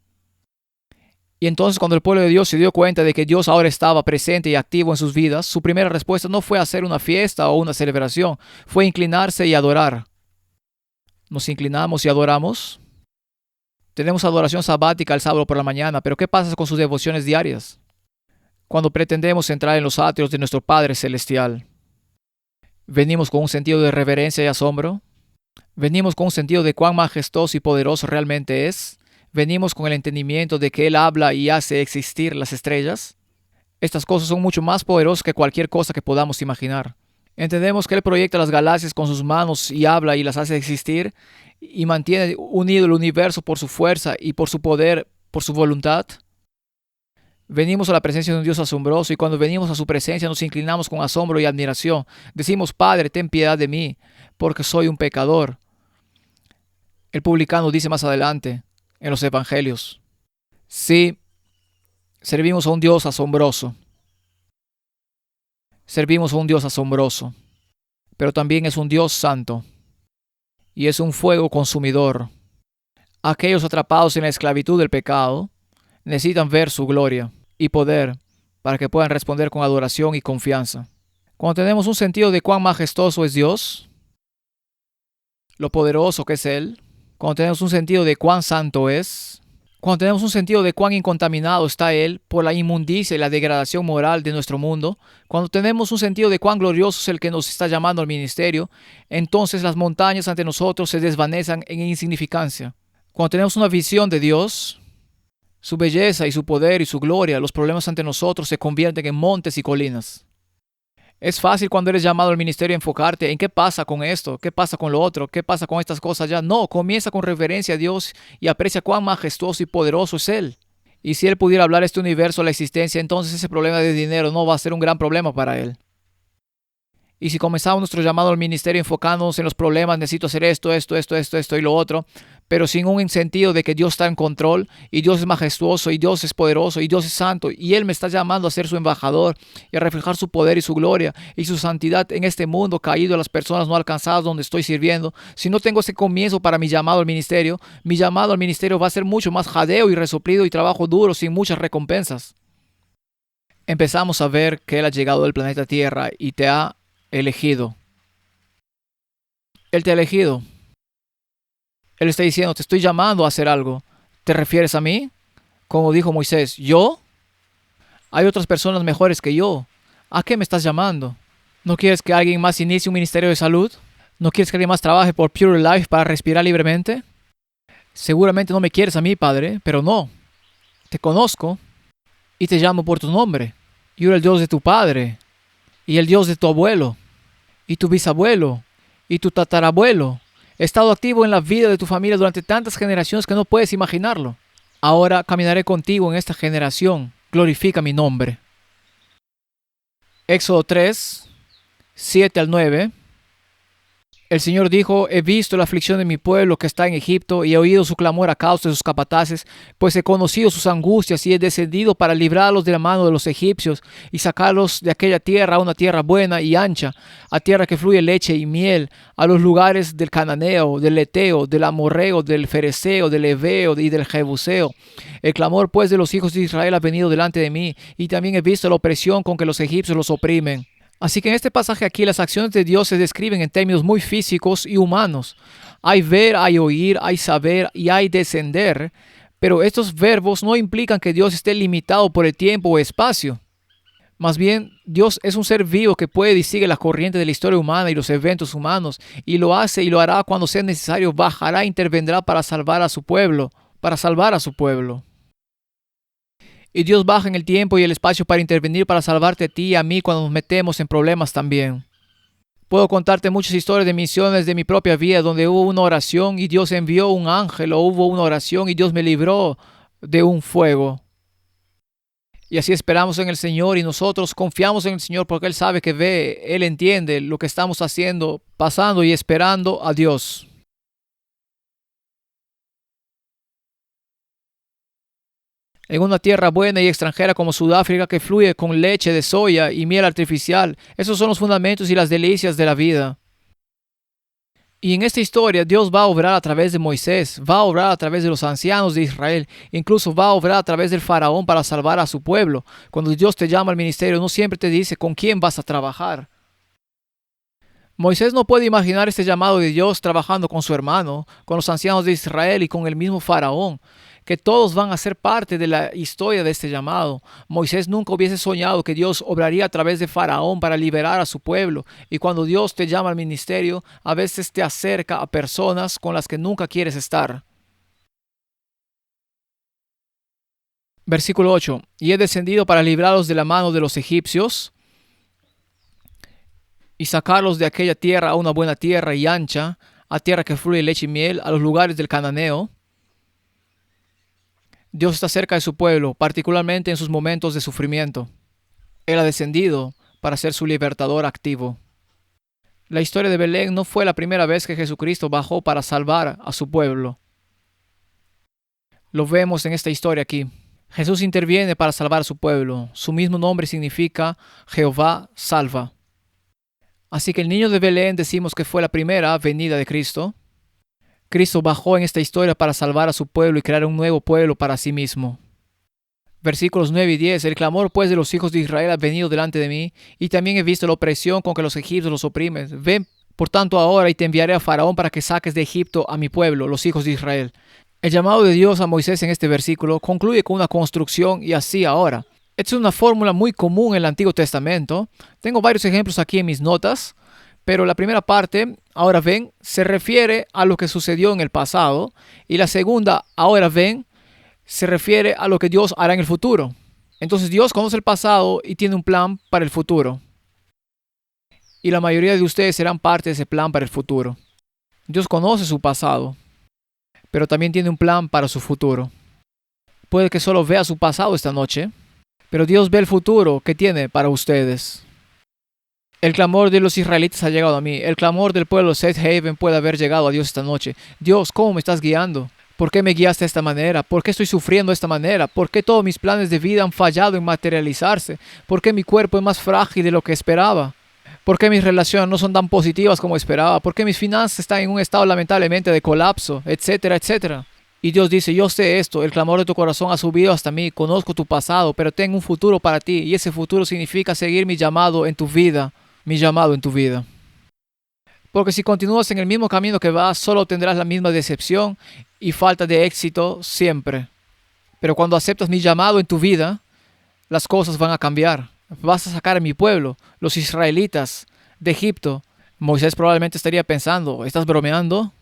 Y entonces cuando el pueblo de Dios se dio cuenta de que Dios ahora estaba presente y activo en sus vidas, su primera respuesta no fue hacer una fiesta o una celebración, fue inclinarse y adorar. ¿Nos inclinamos y adoramos? Tenemos adoración sabática el sábado por la mañana, pero ¿qué pasa con sus devociones diarias? Cuando pretendemos entrar en los atrios de nuestro Padre Celestial, ¿venimos con un sentido de reverencia y asombro? ¿Venimos con un sentido de cuán majestuoso y poderoso realmente es? ¿Venimos con el entendimiento de que Él habla y hace existir las estrellas? Estas cosas son mucho más poderosas que cualquier cosa que podamos imaginar. Entendemos que Él proyecta las galaxias con sus manos y habla y las hace existir y mantiene unido el universo por su fuerza y por su poder, por su voluntad. Venimos a la presencia de un Dios asombroso y cuando venimos a su presencia nos inclinamos con asombro y admiración. Decimos, Padre, ten piedad de mí, porque soy un pecador. El publicano dice más adelante en los evangelios, sí, servimos a un Dios asombroso. Servimos a un Dios asombroso, pero también es un Dios santo y es un fuego consumidor. Aquellos atrapados en la esclavitud del pecado necesitan ver su gloria y poder para que puedan responder con adoración y confianza. Cuando tenemos un sentido de cuán majestuoso es Dios, lo poderoso que es Él, cuando tenemos un sentido de cuán santo es, Cuando tenemos un sentido de cuán incontaminado está Él por la inmundicia y la degradación moral de nuestro mundo, cuando tenemos un sentido de cuán glorioso es el que nos está llamando al ministerio, entonces las montañas ante nosotros se desvanecen en insignificancia. Cuando tenemos una visión de Dios, su belleza y su poder y su gloria, los problemas ante nosotros se convierten en montes y colinas. Es fácil cuando eres llamado al ministerio enfocarte en qué pasa con esto, qué pasa con lo otro, qué pasa con estas cosas ya. No, comienza con reverencia a Dios y aprecia cuán majestuoso y poderoso es Él. Y si Él pudiera hablar este universo a la existencia, entonces ese problema de dinero no va a ser un gran problema para Él. Y si comenzamos nuestro llamado al ministerio enfocándonos en los problemas, necesito hacer esto y lo otro, pero sin un sentido de que Dios está en control, y Dios es majestuoso, y Dios es poderoso, y Dios es santo, y Él me está llamando a ser su embajador, y a reflejar su poder y su gloria, y su santidad en este mundo caído a las personas no alcanzadas donde estoy sirviendo. Si no tengo ese comienzo para mi llamado al ministerio va a ser mucho más jadeo y resoplido y trabajo duro sin muchas recompensas. Empezamos a ver que Él ha llegado del planeta Tierra y te ha elegido. Él te ha elegido. Él está diciendo, te estoy llamando a hacer algo. ¿Te refieres a mí? Como dijo Moisés, ¿yo? Hay otras personas mejores que yo. ¿A qué me estás llamando? ¿No quieres que alguien más inicie un ministerio de salud? ¿No quieres que alguien más trabaje por Pure Life para respirar libremente? Seguramente no me quieres a mí, Padre, pero no. Te conozco y te llamo por tu nombre. Yo era el Dios de tu padre, y el Dios de tu abuelo, y tu bisabuelo, y tu tatarabuelo. He estado activo en la vida de tu familia durante tantas generaciones que no puedes imaginarlo. Ahora caminaré contigo en esta generación. Glorifica mi nombre. Éxodo 3, 7 al 9. El Señor dijo, he visto la aflicción de mi pueblo que está en Egipto y he oído su clamor a causa de sus capataces, pues he conocido sus angustias y he descendido para librarlos de la mano de los egipcios y sacarlos de aquella tierra a una tierra buena y ancha, a tierra que fluye leche y miel, a los lugares del cananeo, del eteo, del amorreo, del fereceo, del heveo y del jebuseo. El clamor pues de los hijos de Israel ha venido delante de mí, y también he visto la opresión con que los egipcios los oprimen. Así que en este pasaje aquí las acciones de Dios se describen en términos muy físicos y humanos. Hay ver, hay oír, hay saber y hay descender, pero estos verbos no implican que Dios esté limitado por el tiempo o espacio. Más bien, Dios es un ser vivo que puede y sigue la corriente de la historia humana y los eventos humanos, y lo hace y lo hará cuando sea necesario, bajará e intervendrá para salvar a su pueblo, Y Dios baja en el tiempo y el espacio para intervenir, para salvarte a ti y a mí cuando nos metemos en problemas también. Puedo contarte muchas historias de misiones de mi propia vida donde hubo una oración y Dios envió un ángel, o hubo una oración y Dios me libró de un fuego. Y así esperamos en el Señor y nosotros confiamos en el Señor porque Él sabe que ve, Él entiende lo que estamos haciendo, pasando y esperando a Dios. En una tierra buena y extranjera como Sudáfrica que fluye con leche de soya y miel artificial. Esos son los fundamentos y las delicias de la vida. Y en esta historia Dios va a obrar a través de Moisés, va a obrar a través de los ancianos de Israel, incluso va a obrar a través del faraón para salvar a su pueblo. Cuando Dios te llama al ministerio, no siempre te dice con quién vas a trabajar. Moisés no puede imaginar este llamado de Dios trabajando con su hermano, con los ancianos de Israel y con el mismo faraón, que todos van a ser parte de la historia de este llamado. Moisés nunca hubiese soñado que Dios obraría a través de faraón para liberar a su pueblo. Y cuando Dios te llama al ministerio, a veces te acerca a personas con las que nunca quieres estar. Versículo 8. Y he descendido para librarlos de la mano de los egipcios y sacarlos de aquella tierra a una buena tierra y ancha, a tierra que fluye leche y miel, a los lugares del cananeo. Dios está cerca de su pueblo, particularmente en sus momentos de sufrimiento. Él ha descendido para ser su libertador activo. La historia de Belén no fue la primera vez que Jesucristo bajó para salvar a su pueblo. Lo vemos en esta historia aquí. Jesús interviene para salvar a su pueblo. Su mismo nombre significa Jehová salva. Así que el niño de Belén decimos que fue la primera venida de Cristo. Cristo bajó en esta historia para salvar a su pueblo y crear un nuevo pueblo para sí mismo. Versículos 9 y 10. El clamor pues de los hijos de Israel ha venido delante de mí, y también he visto la opresión con que los egipcios los oprimen. Ven por tanto ahora y te enviaré a Faraón para que saques de Egipto a mi pueblo, los hijos de Israel. El llamado de Dios a Moisés en este versículo concluye con una construcción y así ahora. Esta es una fórmula muy común en el Antiguo Testamento. Tengo varios ejemplos aquí en mis notas, pero la primera parte, ahora ven, se refiere a lo que sucedió en el pasado y la segunda, ahora ven, se refiere a lo que Dios hará en el futuro. Entonces Dios conoce el pasado y tiene un plan para el futuro. Y la mayoría de ustedes serán parte de ese plan para el futuro. Dios conoce su pasado, pero también tiene un plan para su futuro. Puede que solo vea su pasado esta noche, pero Dios ve el futuro que tiene para ustedes. El clamor de los israelitas ha llegado a mí. El clamor del pueblo de Seth Haven puede haber llegado a Dios esta noche. Dios, ¿cómo me estás guiando? ¿Por qué me guiaste de esta manera? ¿Por qué estoy sufriendo de esta manera? ¿Por qué todos mis planes de vida han fallado en materializarse? ¿Por qué mi cuerpo es más frágil de lo que esperaba? ¿Por qué mis relaciones no son tan positivas como esperaba? ¿Por qué mis finanzas están en un estado lamentablemente de colapso? Etcétera, etcétera. Y Dios dice, yo sé esto, el clamor de tu corazón ha subido hasta mí, conozco tu pasado, pero tengo un futuro para ti y ese futuro significa seguir mi llamado en tu vida, mi llamado en tu vida. Porque si continúas en el mismo camino que vas, solo tendrás la misma decepción y falta de éxito siempre. Pero cuando aceptas mi llamado en tu vida, las cosas van a cambiar. Vas a sacar a mi pueblo, los israelitas, de Egipto. Moisés probablemente estaría pensando, ¿estás bromeando?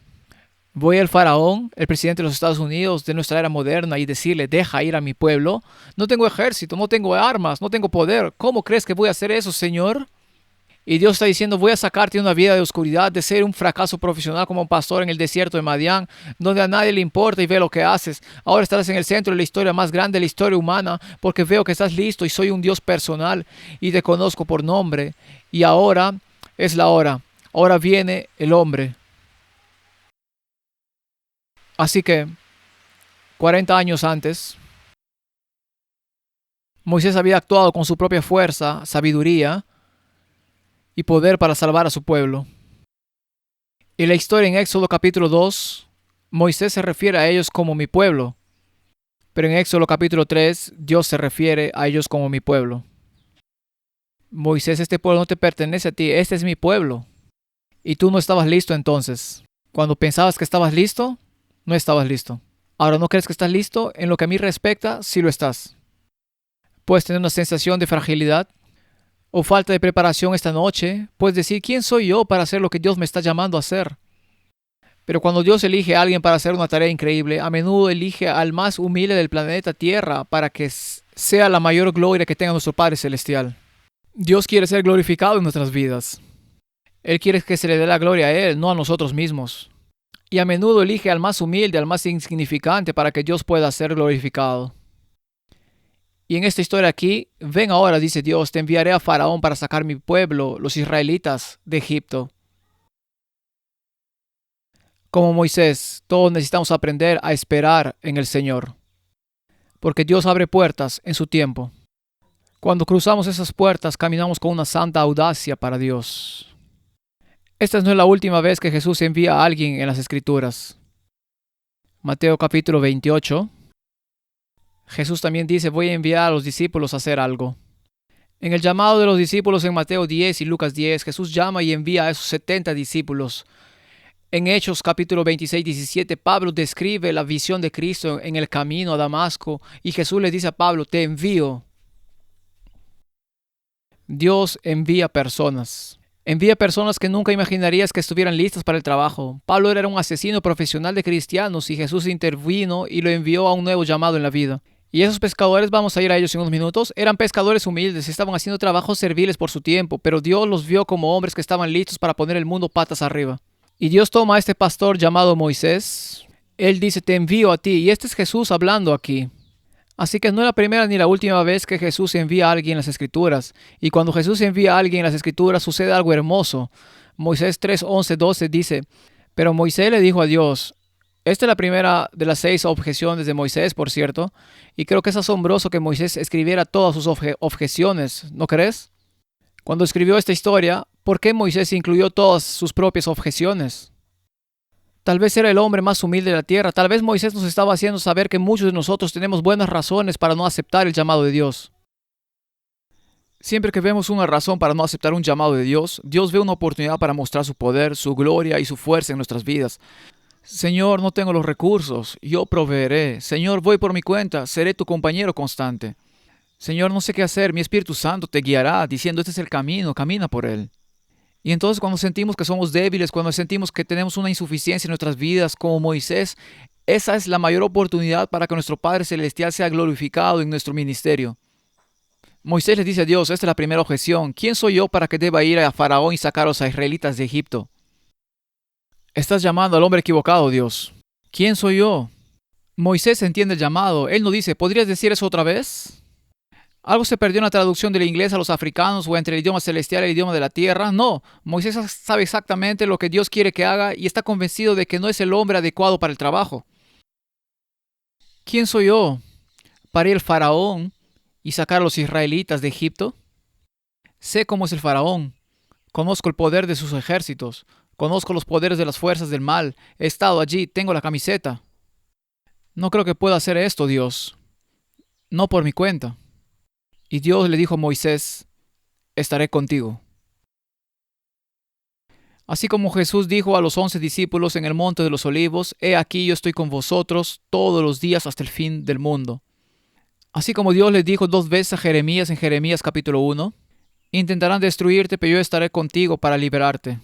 Voy al faraón, el presidente de los Estados Unidos de nuestra era moderna, y decirle, deja ir a mi pueblo. No tengo ejército, no tengo armas, no tengo poder. ¿Cómo crees que voy a hacer eso, Señor? Y Dios está diciendo, voy a sacarte de una vida de oscuridad, de ser un fracaso profesional como pastor en el desierto de Madián, donde a nadie le importa y ve lo que haces. Ahora estás en el centro de la historia más grande de la historia humana, porque veo que estás listo y soy un Dios personal y te conozco por nombre. Y ahora es la hora. Ahora viene el hombre. Así que, 40 años antes, Moisés había actuado con su propia fuerza, sabiduría y poder para salvar a su pueblo. En la historia en Éxodo capítulo 2, Moisés se refiere a ellos como mi pueblo, pero en Éxodo capítulo 3, Dios se refiere a ellos como mi pueblo. Moisés, este pueblo no te pertenece a ti, este es mi pueblo. Y tú no estabas listo entonces. Cuando pensabas que estabas listo, no estabas listo. Ahora, ¿no crees que estás listo? En lo que a mí respecta, sí lo estás. Puedes tener una sensación de fragilidad o falta de preparación esta noche. Puedes decir, ¿quién soy yo para hacer lo que Dios me está llamando a hacer? Pero cuando Dios elige a alguien para hacer una tarea increíble, a menudo elige al más humilde del planeta Tierra para que sea la mayor gloria que tenga nuestro Padre Celestial. Dios quiere ser glorificado en nuestras vidas. Él quiere que se le dé la gloria a Él, no a nosotros mismos. Y a menudo elige al más humilde, al más insignificante para que Dios pueda ser glorificado. Y en esta historia aquí, ven ahora, dice Dios, te enviaré a Faraón para sacar mi pueblo, los israelitas, de Egipto. Como Moisés, todos necesitamos aprender a esperar en el Señor, porque Dios abre puertas en su tiempo. Cuando cruzamos esas puertas, caminamos con una santa audacia para Dios. Esta no es la última vez que Jesús envía a alguien en las Escrituras. Mateo capítulo 28. Jesús también dice, voy a enviar a los discípulos a hacer algo. En el llamado de los discípulos en Mateo 10 y Lucas 10, Jesús llama y envía a esos 70 discípulos. En Hechos capítulo 26-17, Pablo describe la visión de Cristo en el camino a Damasco y Jesús le dice a Pablo, te envío. Dios envía personas. Envía personas que nunca imaginarías que estuvieran listas para el trabajo. Pablo era un asesino profesional de cristianos y Jesús intervino y lo envió a un nuevo llamado en la vida. Y esos pescadores, vamos a ir a ellos en unos minutos, eran pescadores humildes, estaban haciendo trabajos serviles por su tiempo, pero Dios los vio como hombres que estaban listos para poner el mundo patas arriba. Y Dios toma a este pastor llamado Moisés. Él dice, te envío a ti. Y este es Jesús hablando aquí. Así que no es la primera ni la última vez que Jesús envía a alguien en las Escrituras. Y cuando Jesús envía a alguien en las Escrituras sucede algo hermoso. Moisés 3, 11, 12 dice, pero Moisés le dijo a Dios, esta es la primera de las 6 objeciones de Moisés, por cierto, y creo que es asombroso que Moisés escribiera todas sus objeciones, ¿no crees? Cuando escribió esta historia, ¿por qué Moisés incluyó todas sus propias objeciones? Tal vez era el hombre más humilde de la tierra. Tal vez Moisés nos estaba haciendo saber que muchos de nosotros tenemos buenas razones para no aceptar el llamado de Dios. Siempre que vemos una razón para no aceptar un llamado de Dios, Dios ve una oportunidad para mostrar su poder, su gloria y su fuerza en nuestras vidas. Señor, no tengo los recursos, yo proveeré. Señor, voy por mi cuenta, seré tu compañero constante. Señor, no sé qué hacer, mi Espíritu Santo te guiará, diciendo, este es el camino, camina por él. Y entonces cuando sentimos que somos débiles, cuando sentimos que tenemos una insuficiencia en nuestras vidas, como Moisés, esa es la mayor oportunidad para que nuestro Padre Celestial sea glorificado en nuestro ministerio. Moisés le dice a Dios, esta es la primera objeción, ¿quién soy yo para que deba ir a Faraón y sacar a los israelitas de Egipto? Estás llamando al hombre equivocado, Dios. ¿Quién soy yo? Moisés entiende el llamado. Él no dice, ¿podrías decir eso otra vez? ¿Algo se perdió en la traducción del inglés a los africanos o entre el idioma celestial y el idioma de la tierra? No, Moisés sabe exactamente lo que Dios quiere que haga y está convencido de que no es el hombre adecuado para el trabajo. ¿Quién soy yo para ir al faraón y sacar a los israelitas de Egipto? Sé cómo es el faraón, conozco el poder de sus ejércitos, conozco los poderes de las fuerzas del mal, he estado allí, tengo la camiseta. No creo que pueda hacer esto, Dios, no por mi cuenta. Y Dios le dijo a Moisés, estaré contigo. Así como Jesús dijo a los 11 discípulos en el monte de los olivos, he aquí yo estoy con vosotros todos los días hasta el fin del mundo. Así como Dios le dijo 2 veces a Jeremías en Jeremías capítulo 1, intentarán destruirte, pero yo estaré contigo para liberarte.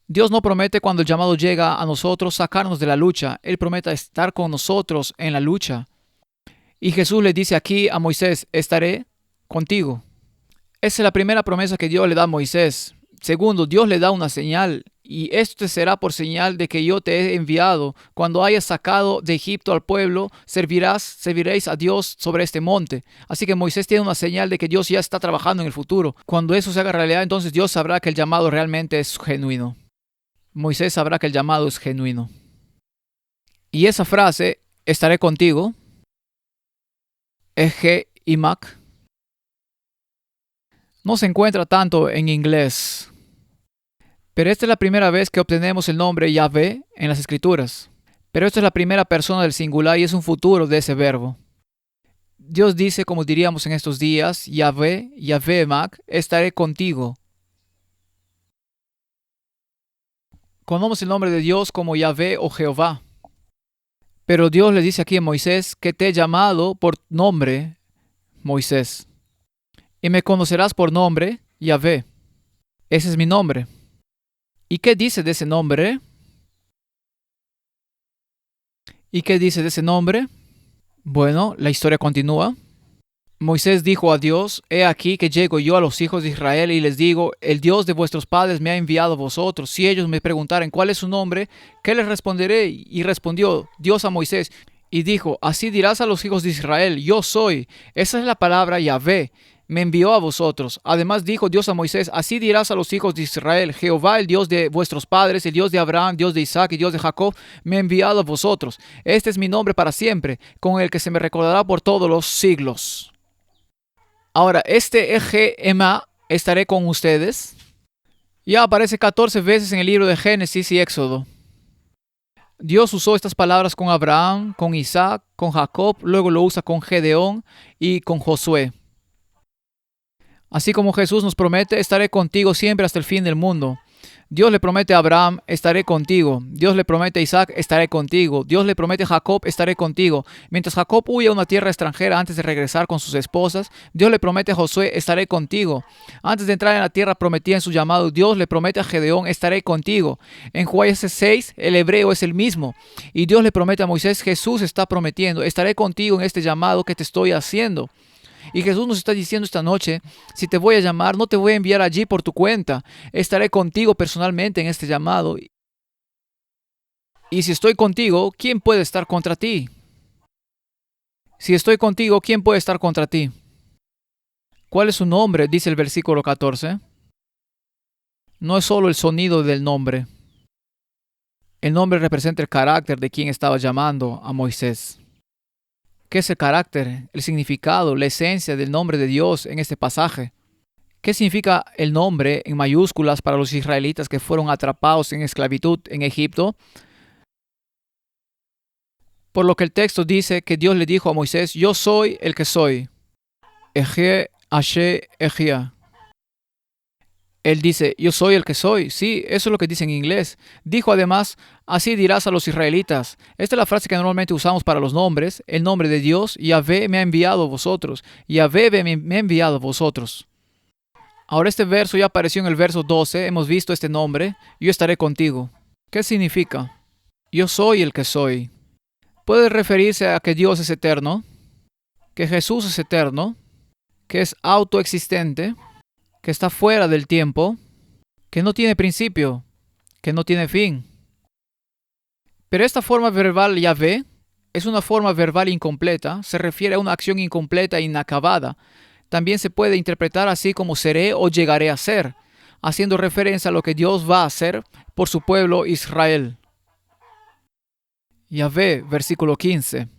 Dios no promete cuando el llamado llega a nosotros sacarnos de la lucha, Él promete estar con nosotros en la lucha. Y Jesús le dice aquí a Moisés, estaré contigo. Esa es la primera promesa que Dios le da a Moisés. Segundo, Dios le da una señal, y esto te será por señal de que yo te he enviado. Cuando hayas sacado de Egipto al pueblo, serviréis a Dios sobre este monte. Así que Moisés tiene una señal de que Dios ya está trabajando en el futuro. Cuando eso se haga realidad, entonces Dios sabrá que el llamado realmente es genuino. Moisés sabrá que el llamado es genuino. Y esa frase, estaré contigo, Ege Imak, no se encuentra tanto en inglés. Pero esta es la primera vez que obtenemos el nombre Yahvé en las Escrituras. Pero esta es la primera persona del singular y es un futuro de ese verbo. Dios dice, como diríamos en estos días, Yahvé, Yahvé Mak, estaré contigo. Conocemos el nombre de Dios como Yahvé o Jehová. Pero Dios le dice aquí a Moisés que te he llamado por nombre, Moisés. Y me conocerás por nombre, Yahvé. Ese es mi nombre. ¿Y qué dice de ese nombre? ¿Y qué dice de ese nombre? Bueno, la historia continúa. Moisés dijo a Dios, he aquí que llego yo a los hijos de Israel y les digo, el Dios de vuestros padres me ha enviado a vosotros. Si ellos me preguntaren cuál es su nombre, ¿qué les responderé? Y respondió Dios a Moisés y dijo, así dirás a los hijos de Israel, yo soy. Esa es la palabra Yahvé. Me envió a vosotros. Además dijo Dios a Moisés, así dirás a los hijos de Israel, Jehová, el Dios de vuestros padres, el Dios de Abraham, Dios de Isaac y Dios de Jacob, me ha enviado a vosotros. Este es mi nombre para siempre, con el que se me recordará por todos los siglos. Ahora, este Ema, estaré con ustedes, ya aparece 14 veces en el libro de Génesis y Éxodo. Dios usó estas palabras con Abraham, con Isaac, con Jacob, luego lo usa con Gedeón y con Josué. Así como Jesús nos promete, estaré contigo siempre hasta el fin del mundo. Dios le promete a Abraham, estaré contigo. Dios le promete a Isaac, estaré contigo. Dios le promete a Jacob, estaré contigo. Mientras Jacob huye a una tierra extranjera antes de regresar con sus esposas, Dios le promete a Josué, estaré contigo. Antes de entrar en la tierra prometida en su llamado, Dios le promete a Gedeón, estaré contigo. En Jueces 6, el hebreo es el mismo. Y Dios le promete a Moisés, Jesús está prometiendo, estaré contigo en este llamado que te estoy haciendo. Y Jesús nos está diciendo esta noche, si te voy a llamar, no te voy a enviar allí por tu cuenta. Estaré contigo personalmente en este llamado. Y si estoy contigo, ¿quién puede estar contra ti? Si estoy contigo, ¿quién puede estar contra ti? ¿Cuál es su nombre? Dice el versículo 14. No es solo el sonido del nombre. El nombre representa el carácter de quien estaba llamando a Moisés. ¿Qué es el carácter, el significado, la esencia del nombre de Dios en este pasaje? ¿Qué significa el nombre en mayúsculas para los israelitas que fueron atrapados en esclavitud en Egipto? Por lo que el texto dice que Dios le dijo a Moisés, yo soy el que soy. Eje, Ashe, Ejia. Él dice, yo soy el que soy. Sí, eso es lo que dice en inglés. Dijo además, así dirás a los israelitas. Esta es la frase que normalmente usamos para los nombres. El nombre de Dios, Yahvé me ha enviado a vosotros. Yahvé me ha enviado a vosotros. Ahora este verso ya apareció en el verso 12. Hemos visto este nombre. Yo estaré contigo. ¿Qué significa? Yo soy el que soy. Puede referirse a que Dios es eterno, que Jesús es eterno, que es autoexistente, que está fuera del tiempo, que no tiene principio, que no tiene fin. Pero esta forma verbal Yahvé es una forma verbal incompleta, se refiere a una acción incompleta e inacabada. También se puede interpretar así como seré o llegaré a ser, haciendo referencia a lo que Dios va a hacer por su pueblo Israel. Yahvé, versículo 15.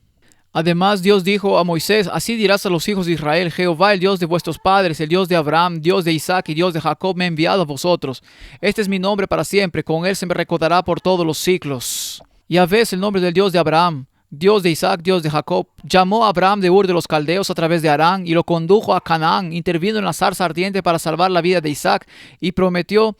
Además, Dios dijo a Moisés, así dirás a los hijos de Israel, Jehová, el Dios de vuestros padres, el Dios de Abraham, Dios de Isaac y Dios de Jacob, me ha enviado a vosotros. Este es mi nombre para siempre, con él se me recordará por todos los siglos. Yahvé es el nombre del Dios de Abraham, Dios de Isaac, Dios de Jacob. Llamó a Abraham de Ur de los Caldeos a través de Harán y lo condujo a Canaán, intervino en la zarza ardiente para salvar la vida de Isaac y prometió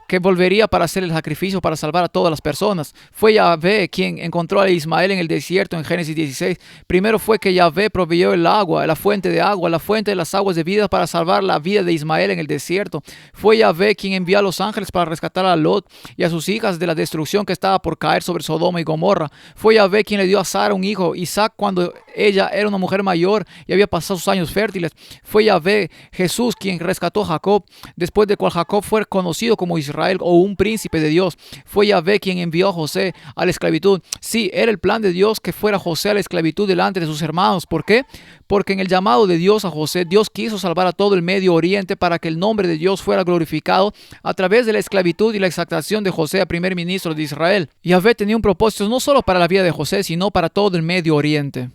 que volvería para hacer el sacrificio para salvar a todas las personas. Fue Yahvé quien encontró a Ismael en el desierto en Génesis 16. Primero fue que Yahvé proveyó el agua, la fuente de las aguas de vida para salvar la vida de Ismael en el desierto. Fue Yahvé quien envió a los ángeles para rescatar a Lot y a sus hijas de la destrucción que estaba por caer sobre Sodoma y Gomorra. Fue Yahvé quien le dio a Sara un hijo, Isaac, cuando ella era una mujer mayor y había pasado sus años fértiles. Fue Yahvé, Jesús, quien rescató a Jacob, después de cual Jacob fue conocido como Israel o un príncipe de Dios. Fue Yahvé quien envió a José a la esclavitud. Sí, era el plan de Dios que fuera José a la esclavitud delante de sus hermanos. ¿Por qué? Porque en el llamado de Dios a José, Dios quiso salvar a todo el Medio Oriente para que el nombre de Dios fuera glorificado a través de la esclavitud y la exaltación de José a primer ministro de Israel. Yahvé tenía un propósito no solo para la vida de José, sino para todo el Medio Oriente.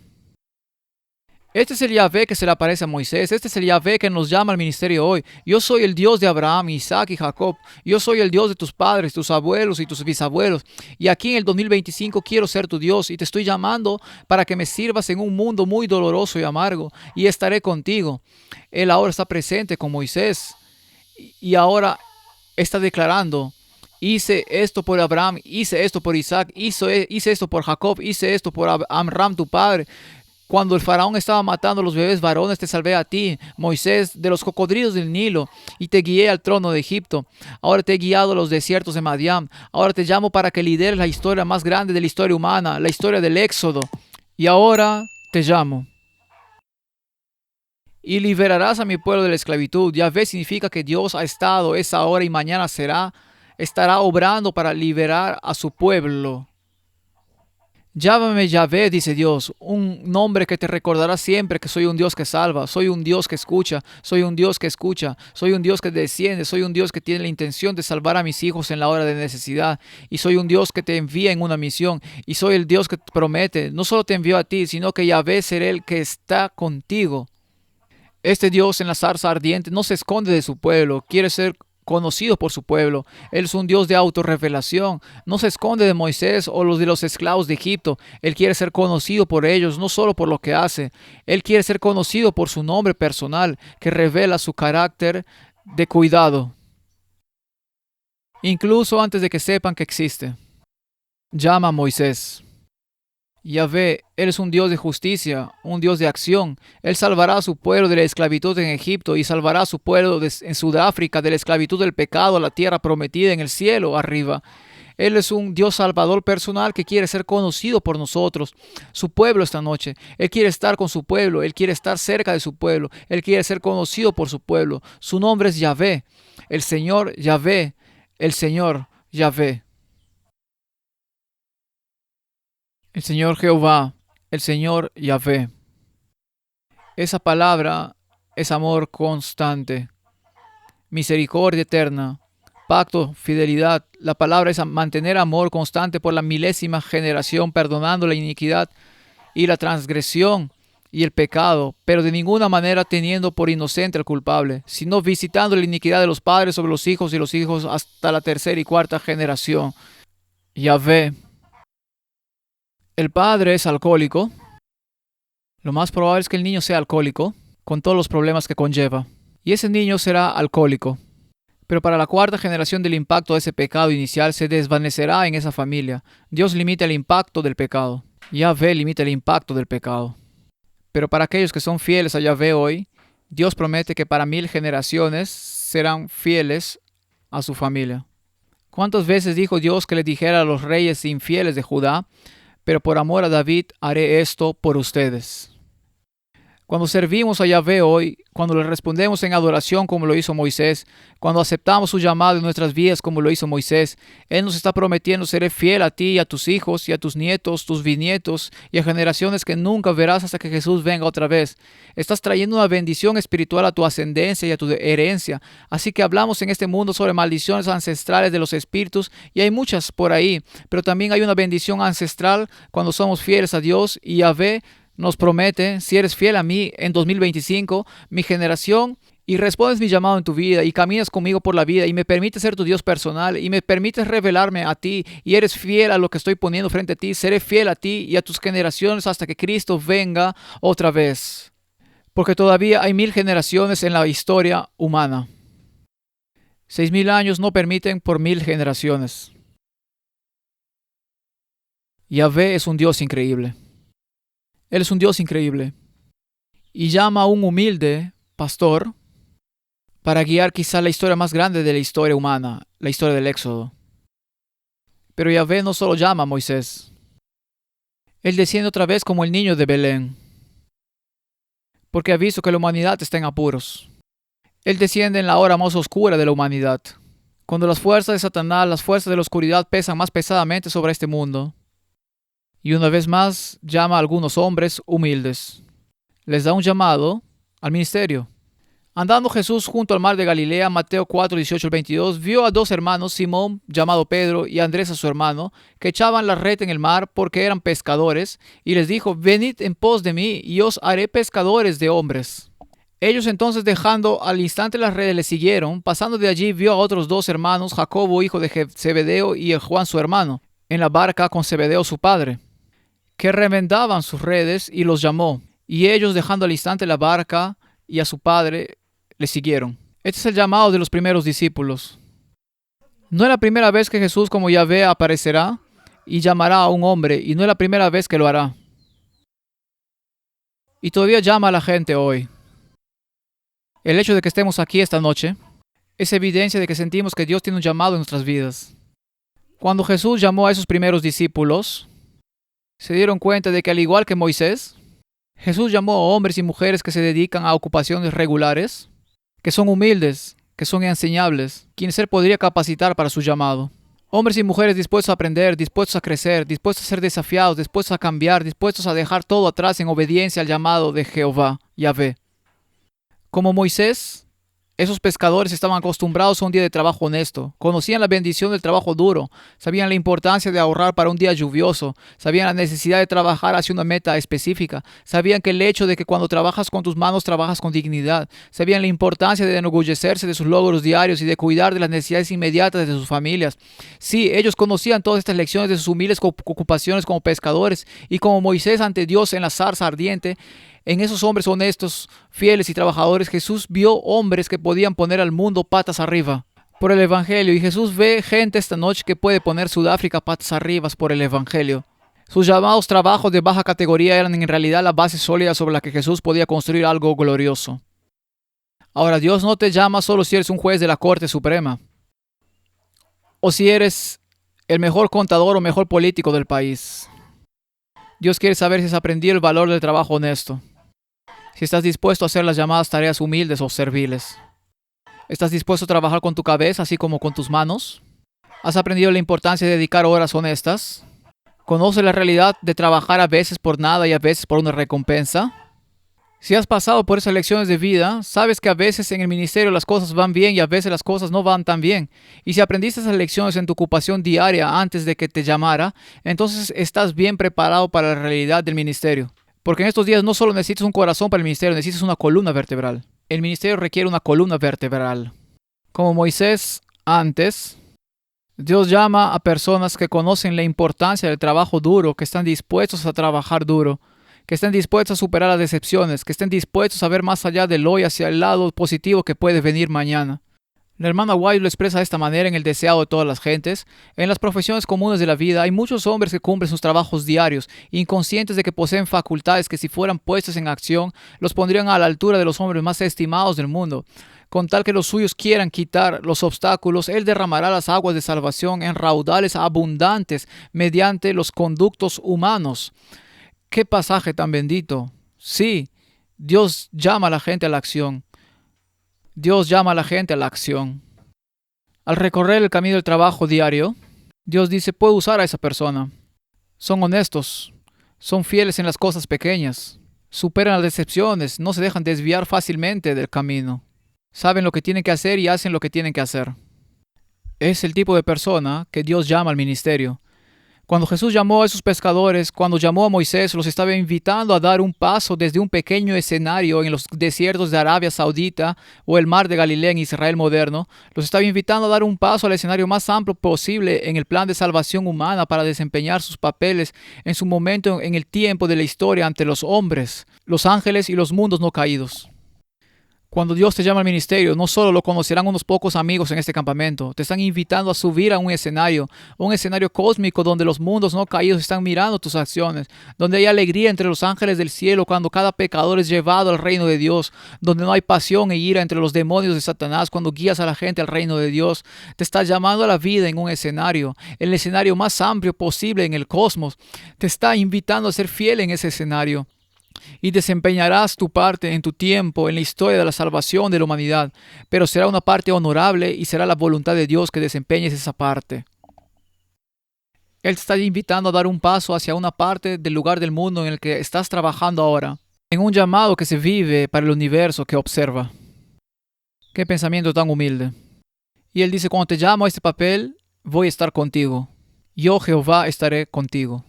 Este es el Yahvé que se le aparece a Moisés. Este es el Yahvé que nos llama al ministerio hoy. Yo soy el Dios de Abraham, Isaac y Jacob. Yo soy el Dios de tus padres, tus abuelos y tus bisabuelos. Y aquí en el 2025 quiero ser tu Dios y te estoy llamando para que me sirvas en un mundo muy doloroso y amargo. Y estaré contigo. Él ahora está presente con Moisés. Y ahora está declarando: hice esto por Abraham, hice esto por Isaac, hice esto por Jacob, hice esto por Amram tu padre. Cuando el faraón estaba matando a los bebés varones, te salvé a ti, Moisés, de los cocodrilos del Nilo, y te guié al trono de Egipto. Ahora te he guiado a los desiertos de Madián. Ahora te llamo para que lideres la historia más grande de la historia humana, la historia del Éxodo. Y ahora te llamo. Y liberarás a mi pueblo de la esclavitud. Yahvé significa que Dios ha estado, es ahora y mañana estará obrando para liberar a su pueblo. Llámame Yahvé, dice Dios, un nombre que te recordará siempre que soy un Dios que salva, soy un Dios que escucha, soy un Dios que escucha, soy un Dios que desciende, soy un Dios que tiene la intención de salvar a mis hijos en la hora de necesidad, y soy un Dios que te envía en una misión, y soy el Dios que te promete, no solo te envió a ti, sino que Yahvé será el que está contigo. Este Dios en la zarza ardiente no se esconde de su pueblo, quiere ser conocido por su pueblo. Él es un Dios de autorrevelación. No se esconde de Moisés o los de los esclavos de Egipto. Él quiere ser conocido por ellos, no solo por lo que hace. Él quiere ser conocido por su nombre personal, que revela su carácter de cuidado, incluso antes de que sepan que existe. Llama a Moisés. Yahvé, Él es un Dios de justicia, un Dios de acción. Él salvará a su pueblo de la esclavitud en Egipto y salvará a su pueblo en Sudáfrica de la esclavitud del pecado a la tierra prometida en el cielo arriba. Él es un Dios salvador personal que quiere ser conocido por nosotros, su pueblo esta noche. Él quiere estar con su pueblo, Él quiere estar cerca de su pueblo, Él quiere ser conocido por su pueblo. Su nombre es Yahvé, el Señor Yahvé, el Señor Yahvé. El Señor Jehová, el Señor Yahvé. Esa palabra es amor constante, misericordia eterna, pacto, fidelidad. La palabra es mantener amor constante por la milésima generación, perdonando la iniquidad y la transgresión y el pecado, pero de ninguna manera teniendo por inocente al culpable, sino visitando la iniquidad de los padres sobre los hijos y los hijos hasta la tercera y cuarta generación. Yahvé. El padre es alcohólico. Lo más probable es que el niño sea alcohólico, con todos los problemas que conlleva. Y ese niño será alcohólico. Pero para la cuarta generación del impacto de ese pecado inicial se desvanecerá en esa familia. Dios limita el impacto del pecado. Yahvé limita el impacto del pecado. Pero para aquellos que son fieles a Yahvé hoy, Dios promete que para 1000 generaciones serán fieles a su familia. ¿Cuántas veces dijo Dios que le dijera a los reyes infieles de Judá: pero por amor a David haré esto por ustedes? Cuando servimos a Yahvé hoy, cuando le respondemos en adoración como lo hizo Moisés, cuando aceptamos su llamado en nuestras vidas como lo hizo Moisés, Él nos está prometiendo: seré fiel a ti y a tus hijos y a tus nietos, tus bisnietos y a generaciones que nunca verás hasta que Jesús venga otra vez. Estás trayendo una bendición espiritual a tu ascendencia y a tu herencia. Así que hablamos en este mundo sobre maldiciones ancestrales de los espíritus, y hay muchas por ahí, pero también hay una bendición ancestral cuando somos fieles a Dios. Y Yahvé nos promete: si eres fiel a mí en 2025, mi generación, y respondes mi llamado en tu vida, y caminas conmigo por la vida, y me permites ser tu Dios personal, y me permites revelarme a ti, y eres fiel a lo que estoy poniendo frente a ti, seré fiel a ti y a tus generaciones hasta que Cristo venga otra vez. Porque todavía hay 1000 generaciones en la historia humana. 6000 años no permiten por 1000 generaciones. Yahvé es un Dios increíble. Él es un Dios increíble y llama a un humilde pastor para guiar quizá la historia más grande de la historia humana, la historia del Éxodo. Pero Yahvé no solo llama a Moisés. Él desciende otra vez como el niño de Belén, porque ha visto que la humanidad está en apuros. Él desciende en la hora más oscura de la humanidad, cuando las fuerzas de Satanás, las fuerzas de la oscuridad pesan más pesadamente sobre este mundo. Y una vez más llama a algunos hombres humildes. Les da un llamado al ministerio. Andando Jesús junto al mar de Galilea, Mateo 4, 18 al 22, vio a 2 hermanos, Simón, llamado Pedro, y Andrés a su hermano, que echaban la red en el mar porque eran pescadores, y les dijo: venid en pos de mí, y os haré pescadores de hombres. Ellos entonces, dejando al instante las redes, le siguieron. Pasando de allí, vio a otros 2 hermanos, Jacobo, hijo de Zebedeo, y Juan su hermano, en la barca con Zebedeo su padre, que remendaban sus redes, y los llamó. Y ellos, dejando al instante la barca y a su padre, le siguieron. Este es el llamado de los primeros discípulos. No es la primera vez que Jesús como Yahvé aparecerá y llamará a un hombre, y no es la primera vez que lo hará. Y todavía llama a la gente hoy. El hecho de que estemos aquí esta noche es evidencia de que sentimos que Dios tiene un llamado en nuestras vidas. Cuando Jesús llamó a esos primeros discípulos, se dieron cuenta de que, al igual que Moisés, Jesús llamó a hombres y mujeres que se dedican a ocupaciones regulares, que son humildes, que son enseñables, quienes Él podría capacitar para su llamado. Hombres y mujeres dispuestos a aprender, dispuestos a crecer, dispuestos a ser desafiados, dispuestos a cambiar, dispuestos a dejar todo atrás en obediencia al llamado de Jehová, Yahvé. Como Moisés, esos pescadores estaban acostumbrados a un día de trabajo honesto, conocían la bendición del trabajo duro, sabían la importancia de ahorrar para un día lluvioso, sabían la necesidad de trabajar hacia una meta específica, sabían que el hecho de que cuando trabajas con tus manos trabajas con dignidad, sabían la importancia de enorgullecerse de sus logros diarios y de cuidar de las necesidades inmediatas de sus familias. Sí, ellos conocían todas estas lecciones de sus humildes ocupaciones como pescadores, y como Moisés ante Dios en la zarza ardiente, en esos hombres honestos, fieles y trabajadores, Jesús vio hombres que podían poner al mundo patas arriba por el Evangelio. Y Jesús ve gente esta noche que puede poner Sudáfrica patas arriba por el Evangelio. Sus llamados trabajos de baja categoría eran en realidad la base sólida sobre la que Jesús podía construir algo glorioso. Ahora, Dios no te llama solo si eres un juez de la Corte Suprema, o si eres el mejor contador o mejor político del país. Dios quiere saber si has aprendido el valor del trabajo honesto. Si estás dispuesto a hacer las llamadas tareas humildes o serviles. ¿Estás dispuesto a trabajar con tu cabeza así como con tus manos? ¿Has aprendido la importancia de dedicar horas honestas? ¿Conoces la realidad de trabajar a veces por nada y a veces por una recompensa? Si has pasado por esas lecciones de vida, sabes que a veces en el ministerio las cosas van bien y a veces las cosas no van tan bien. Y si aprendiste esas lecciones en tu ocupación diaria antes de que te llamara, entonces estás bien preparado para la realidad del ministerio. Porque en estos días no solo necesitas un corazón para el ministerio, necesitas una columna vertebral. El ministerio requiere una columna vertebral. Como Moisés antes, Dios llama a personas que conocen la importancia del trabajo duro, que están dispuestos a trabajar duro, que estén dispuestos a superar las decepciones, que estén dispuestos a ver más allá del hoy hacia el lado positivo que puede venir mañana. La hermana White lo expresa de esta manera en El deseado de todas las gentes. En las profesiones comunes de la vida hay muchos hombres que cumplen sus trabajos diarios, inconscientes de que poseen facultades que si fueran puestas en acción, los pondrían a la altura de los hombres más estimados del mundo. Con tal que los suyos quieran quitar los obstáculos, Él derramará las aguas de salvación en raudales abundantes mediante los conductos humanos. ¡Qué pasaje tan bendito! Sí, Dios llama a la gente a la acción. Dios llama a la gente a la acción. Al recorrer el camino del trabajo diario, Dios dice, puedo usar a esa persona. Son honestos, son fieles en las cosas pequeñas, superan las decepciones, no se dejan desviar fácilmente del camino. Saben lo que tienen que hacer y hacen lo que tienen que hacer. Es el tipo de persona que Dios llama al ministerio. Cuando Jesús llamó a esos pescadores, cuando llamó a Moisés, los estaba invitando a dar un paso desde un pequeño escenario en los desiertos de Arabia Saudita o el mar de Galilea en Israel moderno. Los estaba invitando a dar un paso al escenario más amplio posible en el plan de salvación humana para desempeñar sus papeles en su momento en el tiempo de la historia ante los hombres, los ángeles y los mundos no caídos. Cuando Dios te llama al ministerio, no solo lo conocerán unos pocos amigos en este campamento, te están invitando a subir a un escenario cósmico donde los mundos no caídos están mirando tus acciones, donde hay alegría entre los ángeles del cielo cuando cada pecador es llevado al reino de Dios, donde no hay pasión e ira entre los demonios de Satanás cuando guías a la gente al reino de Dios. Te está llamando a la vida en un escenario, el escenario más amplio posible en el cosmos. Te está invitando a ser fiel en ese escenario. Y desempeñarás tu parte en tu tiempo en la historia de la salvación de la humanidad, pero será una parte honorable y será la voluntad de Dios que desempeñes esa parte. Él te está invitando a dar un paso hacia una parte del lugar del mundo en el que estás trabajando ahora, en un llamado que se vive para el universo que observa. Qué pensamiento tan humilde. Y Él dice, cuando te llamo a este papel, voy a estar contigo. Yo, Jehová, estaré contigo.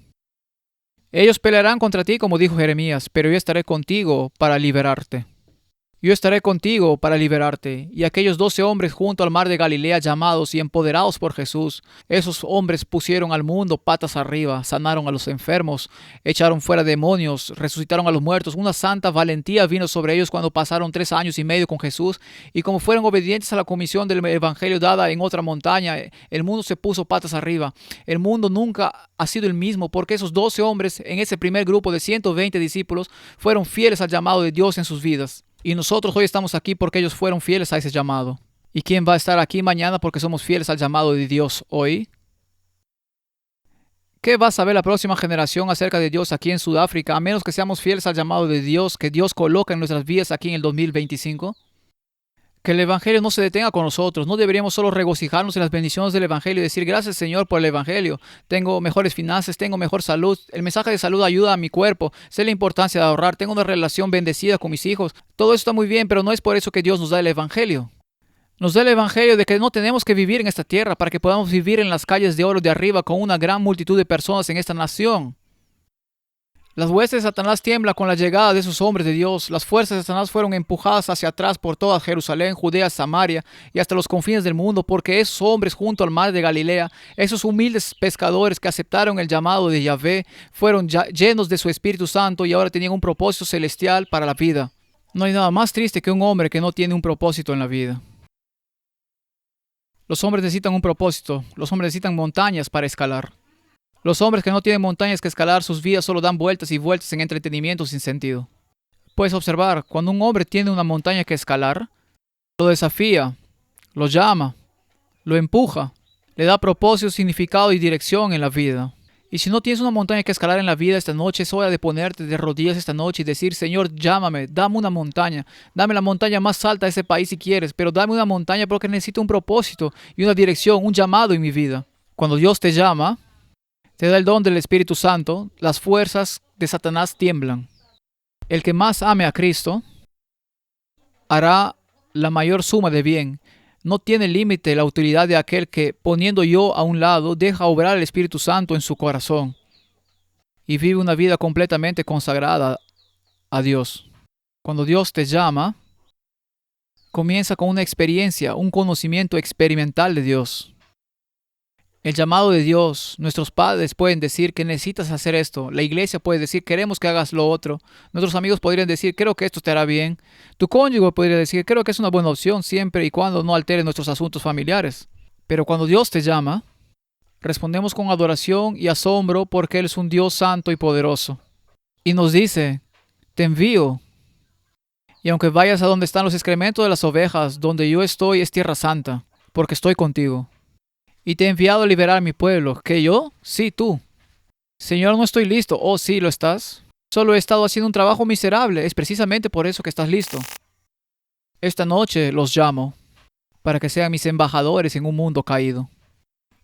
Ellos pelearán contra ti, como dijo Jeremías, pero yo estaré contigo para liberarte. Yo estaré contigo para liberarte. Y aquellos 12 hombres junto al mar de Galilea, llamados y empoderados por Jesús, esos hombres pusieron al mundo patas arriba, sanaron a los enfermos, echaron fuera demonios, resucitaron a los muertos. Una santa valentía vino sobre ellos cuando pasaron 3 años y medio con Jesús. Y como fueron obedientes a la comisión del evangelio dada en otra montaña, el mundo se puso patas arriba. El mundo nunca ha sido el mismo porque esos 12 hombres en ese primer grupo de 120 discípulos fueron fieles al llamado de Dios en sus vidas. Y nosotros hoy estamos aquí porque ellos fueron fieles a ese llamado. ¿Y quién va a estar aquí mañana porque somos fieles al llamado de Dios hoy? ¿Qué va a saber la próxima generación acerca de Dios aquí en Sudáfrica a menos que seamos fieles al llamado de Dios que Dios coloca en nuestras vidas aquí en el 2025? Que el Evangelio no se detenga con nosotros. No deberíamos solo regocijarnos en las bendiciones del Evangelio y decir gracias Señor por el Evangelio. Tengo mejores finanzas, tengo mejor salud. El mensaje de salud ayuda a mi cuerpo. Sé la importancia de ahorrar. Tengo una relación bendecida con mis hijos. Todo eso está muy bien, pero no es por eso que Dios nos da el Evangelio. Nos da el Evangelio de que no tenemos que vivir en esta tierra para que podamos vivir en las calles de oro de arriba con una gran multitud de personas en esta nación. Las huestes de Satanás tiemblan con la llegada de esos hombres de Dios. Las fuerzas de Satanás fueron empujadas hacia atrás por toda Jerusalén, Judea, Samaria y hasta los confines del mundo, porque esos hombres junto al mar de Galilea, esos humildes pescadores que aceptaron el llamado de Yahvé, fueron llenos de su Espíritu Santo y ahora tenían un propósito celestial para la vida. No hay nada más triste que un hombre que no tiene un propósito en la vida. Los hombres necesitan un propósito. Los hombres necesitan montañas para escalar. Los hombres que no tienen montañas que escalar, sus vidas solo dan vueltas y vueltas en entretenimiento sin sentido. Puedes observar, cuando un hombre tiene una montaña que escalar, lo desafía, lo llama, lo empuja, le da propósito, significado y dirección en la vida. Y si no tienes una montaña que escalar en la vida esta noche, es hora de ponerte de rodillas esta noche y decir, Señor, llámame, dame una montaña. Dame la montaña más alta de ese país si quieres, pero dame una montaña porque necesito un propósito y una dirección, un llamado en mi vida. Cuando Dios te llama, te da el don del Espíritu Santo, las fuerzas de Satanás tiemblan. El que más ame a Cristo hará la mayor suma de bien. No tiene límite la utilidad de aquel que, poniendo yo a un lado, deja obrar el Espíritu Santo en su corazón y vive una vida completamente consagrada a Dios. Cuando Dios te llama, comienza con una experiencia, un conocimiento experimental de Dios. El llamado de Dios, nuestros padres pueden decir que necesitas hacer esto, la iglesia puede decir queremos que hagas lo otro, nuestros amigos podrían decir creo que esto te hará bien, tu cónyuge podría decir creo que es una buena opción siempre y cuando no altere nuestros asuntos familiares. Pero cuando Dios te llama, respondemos con adoración y asombro porque Él es un Dios santo y poderoso. Y nos dice, te envío. Y aunque vayas a donde están los excrementos de las ovejas, donde yo estoy es tierra santa, porque estoy contigo. Y te he enviado a liberar a mi pueblo. ¿Que yo? Sí, tú. Señor, no estoy listo. Oh, sí, lo estás. Solo he estado haciendo un trabajo miserable. Es precisamente por eso que estás listo. Esta noche los llamo para que sean mis embajadores en un mundo caído.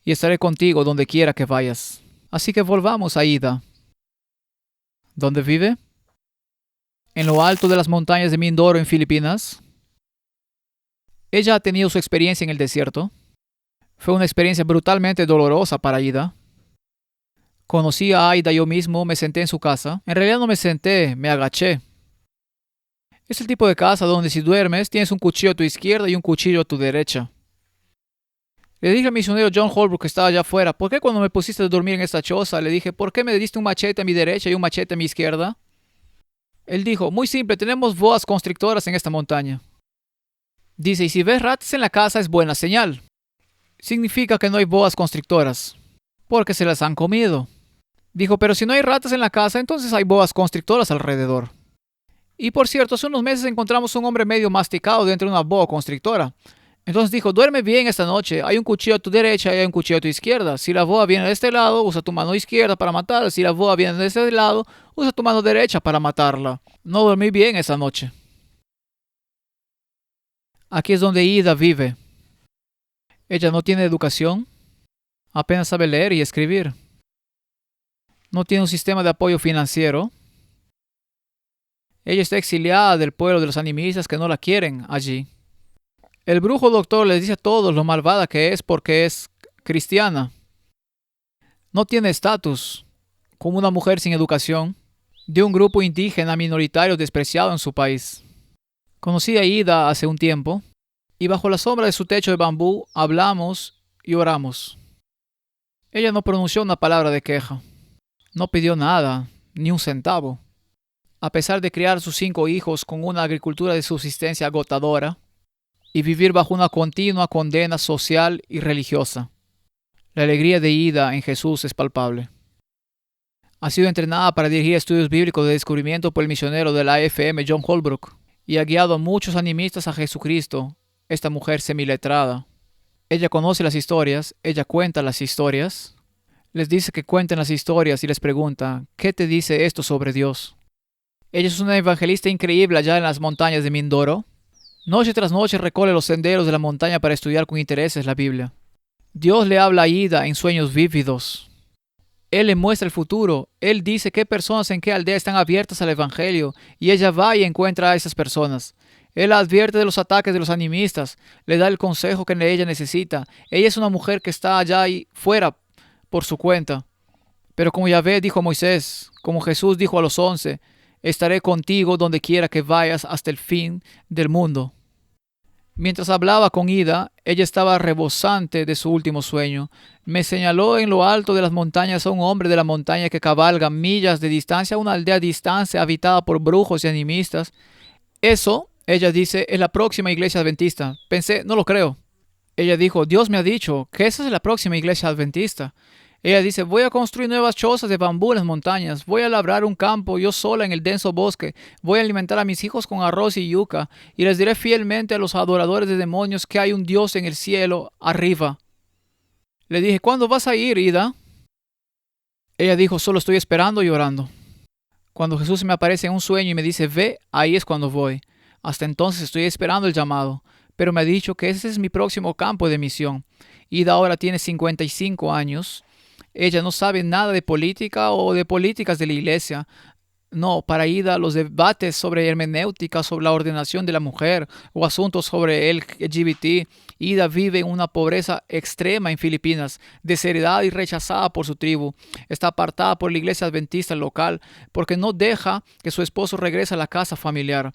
Y estaré contigo donde quiera que vayas. Así que volvamos a Ida. ¿Dónde vive? En lo alto de las montañas de Mindoro, en Filipinas. Ella ha tenido su experiencia en el desierto. Fue una experiencia brutalmente dolorosa para Ida. Conocí a Aida yo mismo, me senté en su casa. En realidad no me senté, me agaché. Es el tipo de casa donde si duermes tienes un cuchillo a tu izquierda y un cuchillo a tu derecha. Le dije al misionero John Holbrook que estaba allá afuera, ¿por qué cuando me pusiste a dormir en esta choza? Le dije, ¿por qué me diste un machete a mi derecha y un machete a mi izquierda? Él dijo, muy simple, tenemos boas constrictoras en esta montaña. Dice, y si ves ratas en la casa es buena señal. Significa que no hay boas constrictoras, porque se las han comido. Dijo, pero si no hay ratas en la casa, entonces hay boas constrictoras alrededor. Y por cierto, hace unos meses encontramos un hombre medio masticado dentro de una boa constrictora. Entonces dijo, duerme bien esta noche, hay un cuchillo a tu derecha y hay un cuchillo a tu izquierda. Si la boa viene de este lado, usa tu mano izquierda para matarla. Si la boa viene de este lado, usa tu mano derecha para matarla. No dormí bien esa noche. Aquí es donde Ida vive. Ella no tiene educación, apenas sabe leer y escribir. No tiene un sistema de apoyo financiero. Ella está exiliada del pueblo de los animistas que no la quieren allí. El brujo doctor les dice a todos lo malvada que es porque es cristiana. No tiene estatus como una mujer sin educación de un grupo indígena minoritario despreciado en su país. Conocí a Ida hace un tiempo y bajo la sombra de su techo de bambú hablamos y oramos. Ella no pronunció una palabra de queja. No pidió nada, ni un centavo. A pesar de criar sus 5 hijos con una agricultura de subsistencia agotadora y vivir bajo una continua condena social y religiosa, la alegría de Ida en Jesús es palpable. Ha sido entrenada para dirigir estudios bíblicos de descubrimiento por el misionero de la AFM John Holbrook y ha guiado a muchos animistas a Jesucristo, esta mujer semiletrada. Ella conoce las historias, ella cuenta las historias, les dice que cuenten las historias y les pregunta, ¿qué te dice esto sobre Dios? Ella es una evangelista increíble allá en las montañas de Mindoro. Noche tras noche recorre los senderos de la montaña para estudiar con intereses la Biblia. Dios le habla a Ida en sueños vívidos. Él le muestra el futuro. Él dice qué personas en qué aldea están abiertas al evangelio y ella va y encuentra a esas personas. Él la advierte de los ataques de los animistas, le da el consejo que ella necesita. Ella es una mujer que está allá y fuera por su cuenta. Pero como Yahvé dijo a Moisés, como Jesús dijo a los 11, estaré contigo donde quiera que vayas hasta el fin del mundo. Mientras hablaba con Ida, ella estaba rebosante de su último sueño. Me señaló en lo alto de las montañas a un hombre de la montaña que cabalga millas de distancia a una aldea distante habitada por brujos y animistas. Eso, ella dice, es la próxima iglesia adventista. Pensé, no lo creo. Ella dijo, Dios me ha dicho que esa es la próxima iglesia adventista. Ella dice, voy a construir nuevas chozas de bambú en las montañas, voy a labrar un campo yo sola en el denso bosque, voy a alimentar a mis hijos con arroz y yuca, y les diré fielmente a los adoradores de demonios que hay un Dios en el cielo arriba. Le dije, ¿cuándo vas a ir, Ida? Ella dijo, solo estoy esperando y orando. Cuando Jesús me aparece en un sueño y me dice, ve, ahí es cuando voy. Hasta entonces estoy esperando el llamado, pero me ha dicho que ese es mi próximo campo de misión. Ida ahora tiene 55 años. Ella no sabe nada de política o de políticas de la iglesia. No, para Ida los debates sobre hermenéutica, sobre la ordenación de la mujer o asuntos sobre el LGBT. Ida vive en una pobreza extrema en Filipinas, desheredada y rechazada por su tribu. Está apartada por la iglesia adventista local porque no deja que su esposo regrese a la casa familiar.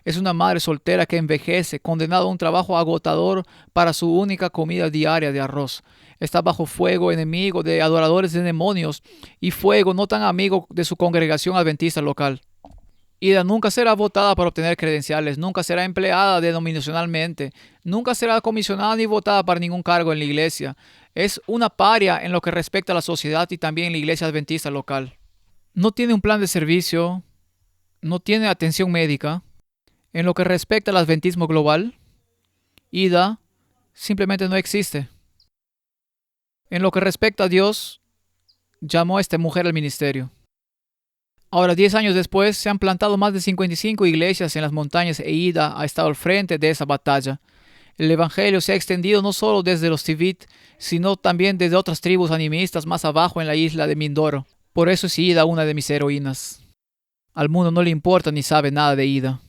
Es una madre soltera que envejece, condenada a un trabajo agotador para su única comida diaria de arroz. Está bajo fuego enemigo de adoradores de demonios y fuego no tan amigo de su congregación adventista local. Ida nunca será votada para obtener credenciales, nunca será empleada denominacionalmente, nunca será comisionada ni votada para ningún cargo en la iglesia. Es una paria en lo que respecta a la sociedad y también en la iglesia adventista local. No tiene un plan de servicio, no tiene atención médica. En lo que respecta al adventismo global, Ida simplemente no existe. En lo que respecta a Dios, llamó a esta mujer al ministerio. Ahora, 10 años después, se han plantado más de 55 iglesias en las montañas e Ida ha estado al frente de esa batalla. El evangelio se ha extendido no solo desde los Tivit, sino también desde otras tribus animistas más abajo en la isla de Mindoro. Por eso es Ida una de mis heroínas. Al mundo no le importa ni sabe nada de Ida.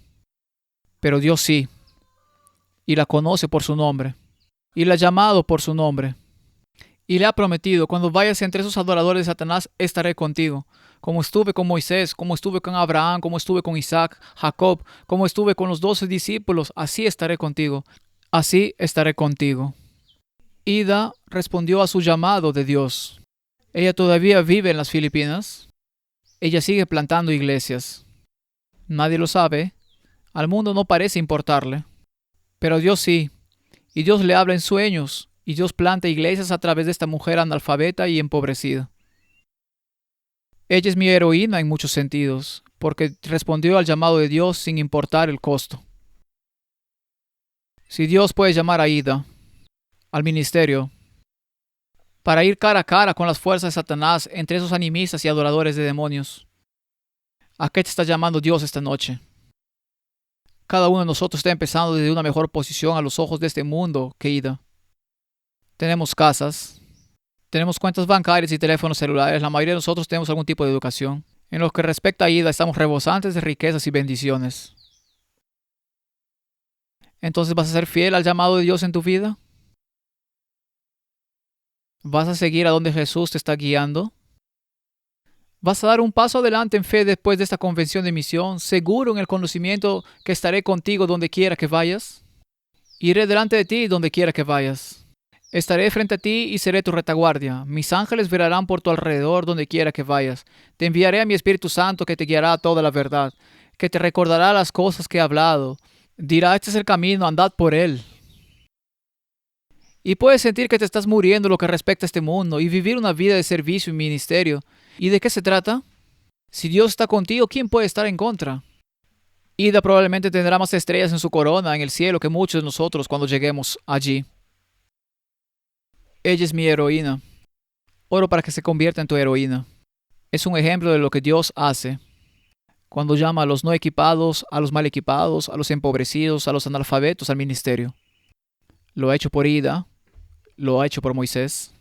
Pero Dios sí. Y la conoce por su nombre. Y la ha llamado por su nombre. Y le ha prometido, cuando vayas entre esos adoradores de Satanás, estaré contigo. Como estuve con Moisés, como estuve con Abraham, como estuve con Isaac, Jacob, como estuve con los 12 discípulos, así estaré contigo. Así estaré contigo. Ida respondió a su llamado de Dios. Ella todavía vive en las Filipinas. Ella sigue plantando iglesias. Nadie lo sabe. Al mundo no parece importarle. Pero Dios sí. Y Dios le habla en sueños. Y Dios planta iglesias a través de esta mujer analfabeta y empobrecida. Ella es mi heroína en muchos sentidos, porque respondió al llamado de Dios sin importar el costo. Si Dios puede llamar a Ida al ministerio para ir cara a cara con las fuerzas de Satanás entre esos animistas y adoradores de demonios, ¿a qué te está llamando Dios esta noche? Cada uno de nosotros está empezando desde una mejor posición a los ojos de este mundo que Ida. Tenemos casas, tenemos cuentas bancarias y teléfonos celulares. La mayoría de nosotros tenemos algún tipo de educación. En lo que respecta a Ida, estamos rebosantes de riquezas y bendiciones. Entonces, ¿vas a ser fiel al llamado de Dios en tu vida? ¿Vas a seguir a donde Jesús te está guiando? ¿Vas a dar un paso adelante en fe después de esta convención de misión, seguro en el conocimiento que estaré contigo donde quiera que vayas? Iré delante de ti donde quiera que vayas. Estaré frente a ti y seré tu retaguardia. Mis ángeles velarán por tu alrededor donde quiera que vayas. Te enviaré a mi Espíritu Santo que te guiará a toda la verdad, que te recordará las cosas que he hablado. Dirá, este es el camino, andad por él. Y puedes sentir que te estás muriendo en lo que respecta a este mundo y vivir una vida de servicio y ministerio. ¿Y de qué se trata? Si Dios está contigo, ¿quién puede estar en contra? Ida probablemente tendrá más estrellas en su corona en el cielo que muchos de nosotros cuando lleguemos allí. Ella es mi heroína. Oro para que se convierta en tu heroína. Es un ejemplo de lo que Dios hace cuando llama a los no equipados, a los mal equipados, a los empobrecidos, a los analfabetos al ministerio. Lo ha hecho por Ida, lo ha hecho por Moisés,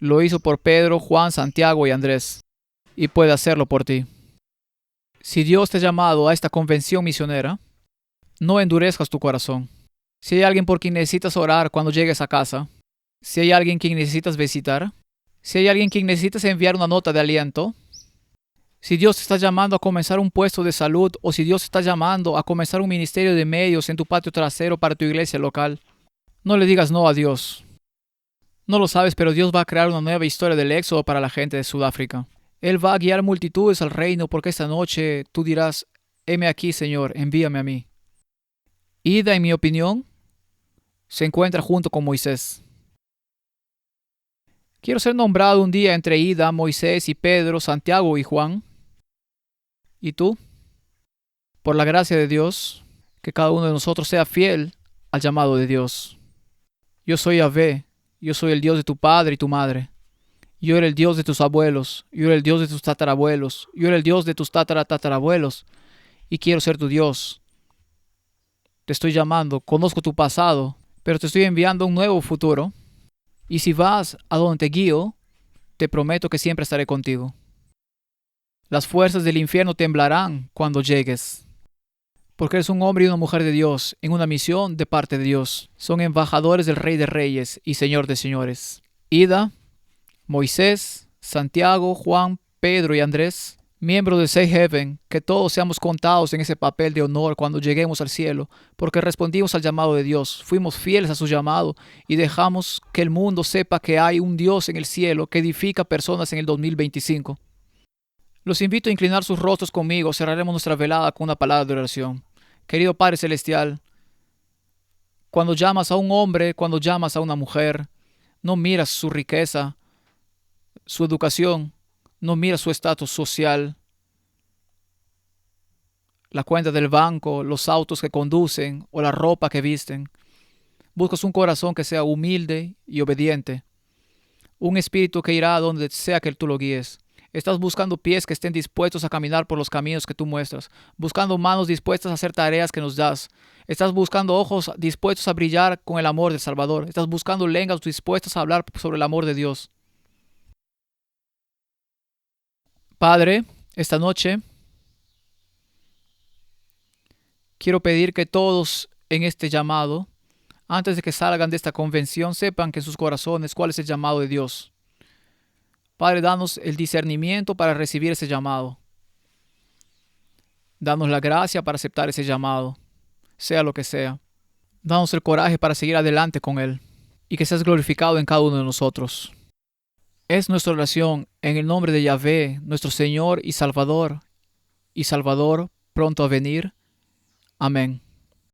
lo hizo por Pedro, Juan, Santiago y Andrés, y puede hacerlo por ti. Si Dios te ha llamado a esta convención misionera, no endurezcas tu corazón. Si hay alguien por quien necesitas orar cuando llegues a casa, si hay alguien quien necesitas visitar, si hay alguien quien necesitas enviar una nota de aliento, si Dios te está llamando a comenzar un puesto de salud o si Dios te está llamando a comenzar un ministerio de medios en tu patio trasero para tu iglesia local, no le digas no a Dios. No lo sabes, pero Dios va a crear una nueva historia del éxodo para la gente de Sudáfrica. Él va a guiar multitudes al reino porque esta noche tú dirás, heme aquí, Señor, envíame a mí. Ida, en mi opinión, se encuentra junto con Moisés. Quiero ser nombrado un día entre Ida, Moisés y Pedro, Santiago y Juan. ¿Y tú? Por la gracia de Dios, que cada uno de nosotros sea fiel al llamado de Dios. Yo soy Yahvé, yo soy el Dios de tu padre y tu madre. Yo era el Dios de tus abuelos, yo era el Dios de tus tatarabuelos, yo era el Dios de tus tatarabuelos, y quiero ser tu Dios. Te estoy llamando, conozco tu pasado, pero te estoy enviando un nuevo futuro. Y si vas a donde te guío, te prometo que siempre estaré contigo. Las fuerzas del infierno temblarán cuando llegues, porque eres un hombre y una mujer de Dios, en una misión de parte de Dios. Son embajadores del Rey de Reyes y Señor de Señores. Ida, Moisés, Santiago, Juan, Pedro y Andrés, miembros de Safe Heaven, que todos seamos contados en ese papel de honor cuando lleguemos al cielo, porque respondimos al llamado de Dios, fuimos fieles a su llamado y dejamos que el mundo sepa que hay un Dios en el cielo que edifica personas en el 2025. Los invito a inclinar sus rostros conmigo. Cerraremos nuestra velada con una palabra de oración. Querido Padre Celestial, cuando llamas a un hombre, cuando llamas a una mujer, no miras su riqueza, su educación, no miras su estatus social, la cuenta del banco, los autos que conducen o la ropa que visten. Buscas un corazón que sea humilde y obediente, un espíritu que irá a donde sea que tú lo guíes. Estás buscando pies que estén dispuestos a caminar por los caminos que tú muestras, buscando manos dispuestas a hacer tareas que nos das. Estás buscando ojos dispuestos a brillar con el amor del Salvador. Estás buscando lenguas dispuestas a hablar sobre el amor de Dios. Padre, esta noche quiero pedir que todos en este llamado, antes de que salgan de esta convención, sepan que en sus corazones cuál es el llamado de Dios. Padre, danos el discernimiento para recibir ese llamado. Danos la gracia para aceptar ese llamado, sea lo que sea. Danos el coraje para seguir adelante con él y que seas glorificado en cada uno de nosotros. Es nuestra oración en el nombre de Yahvé, nuestro Señor y Salvador pronto a venir. Amén.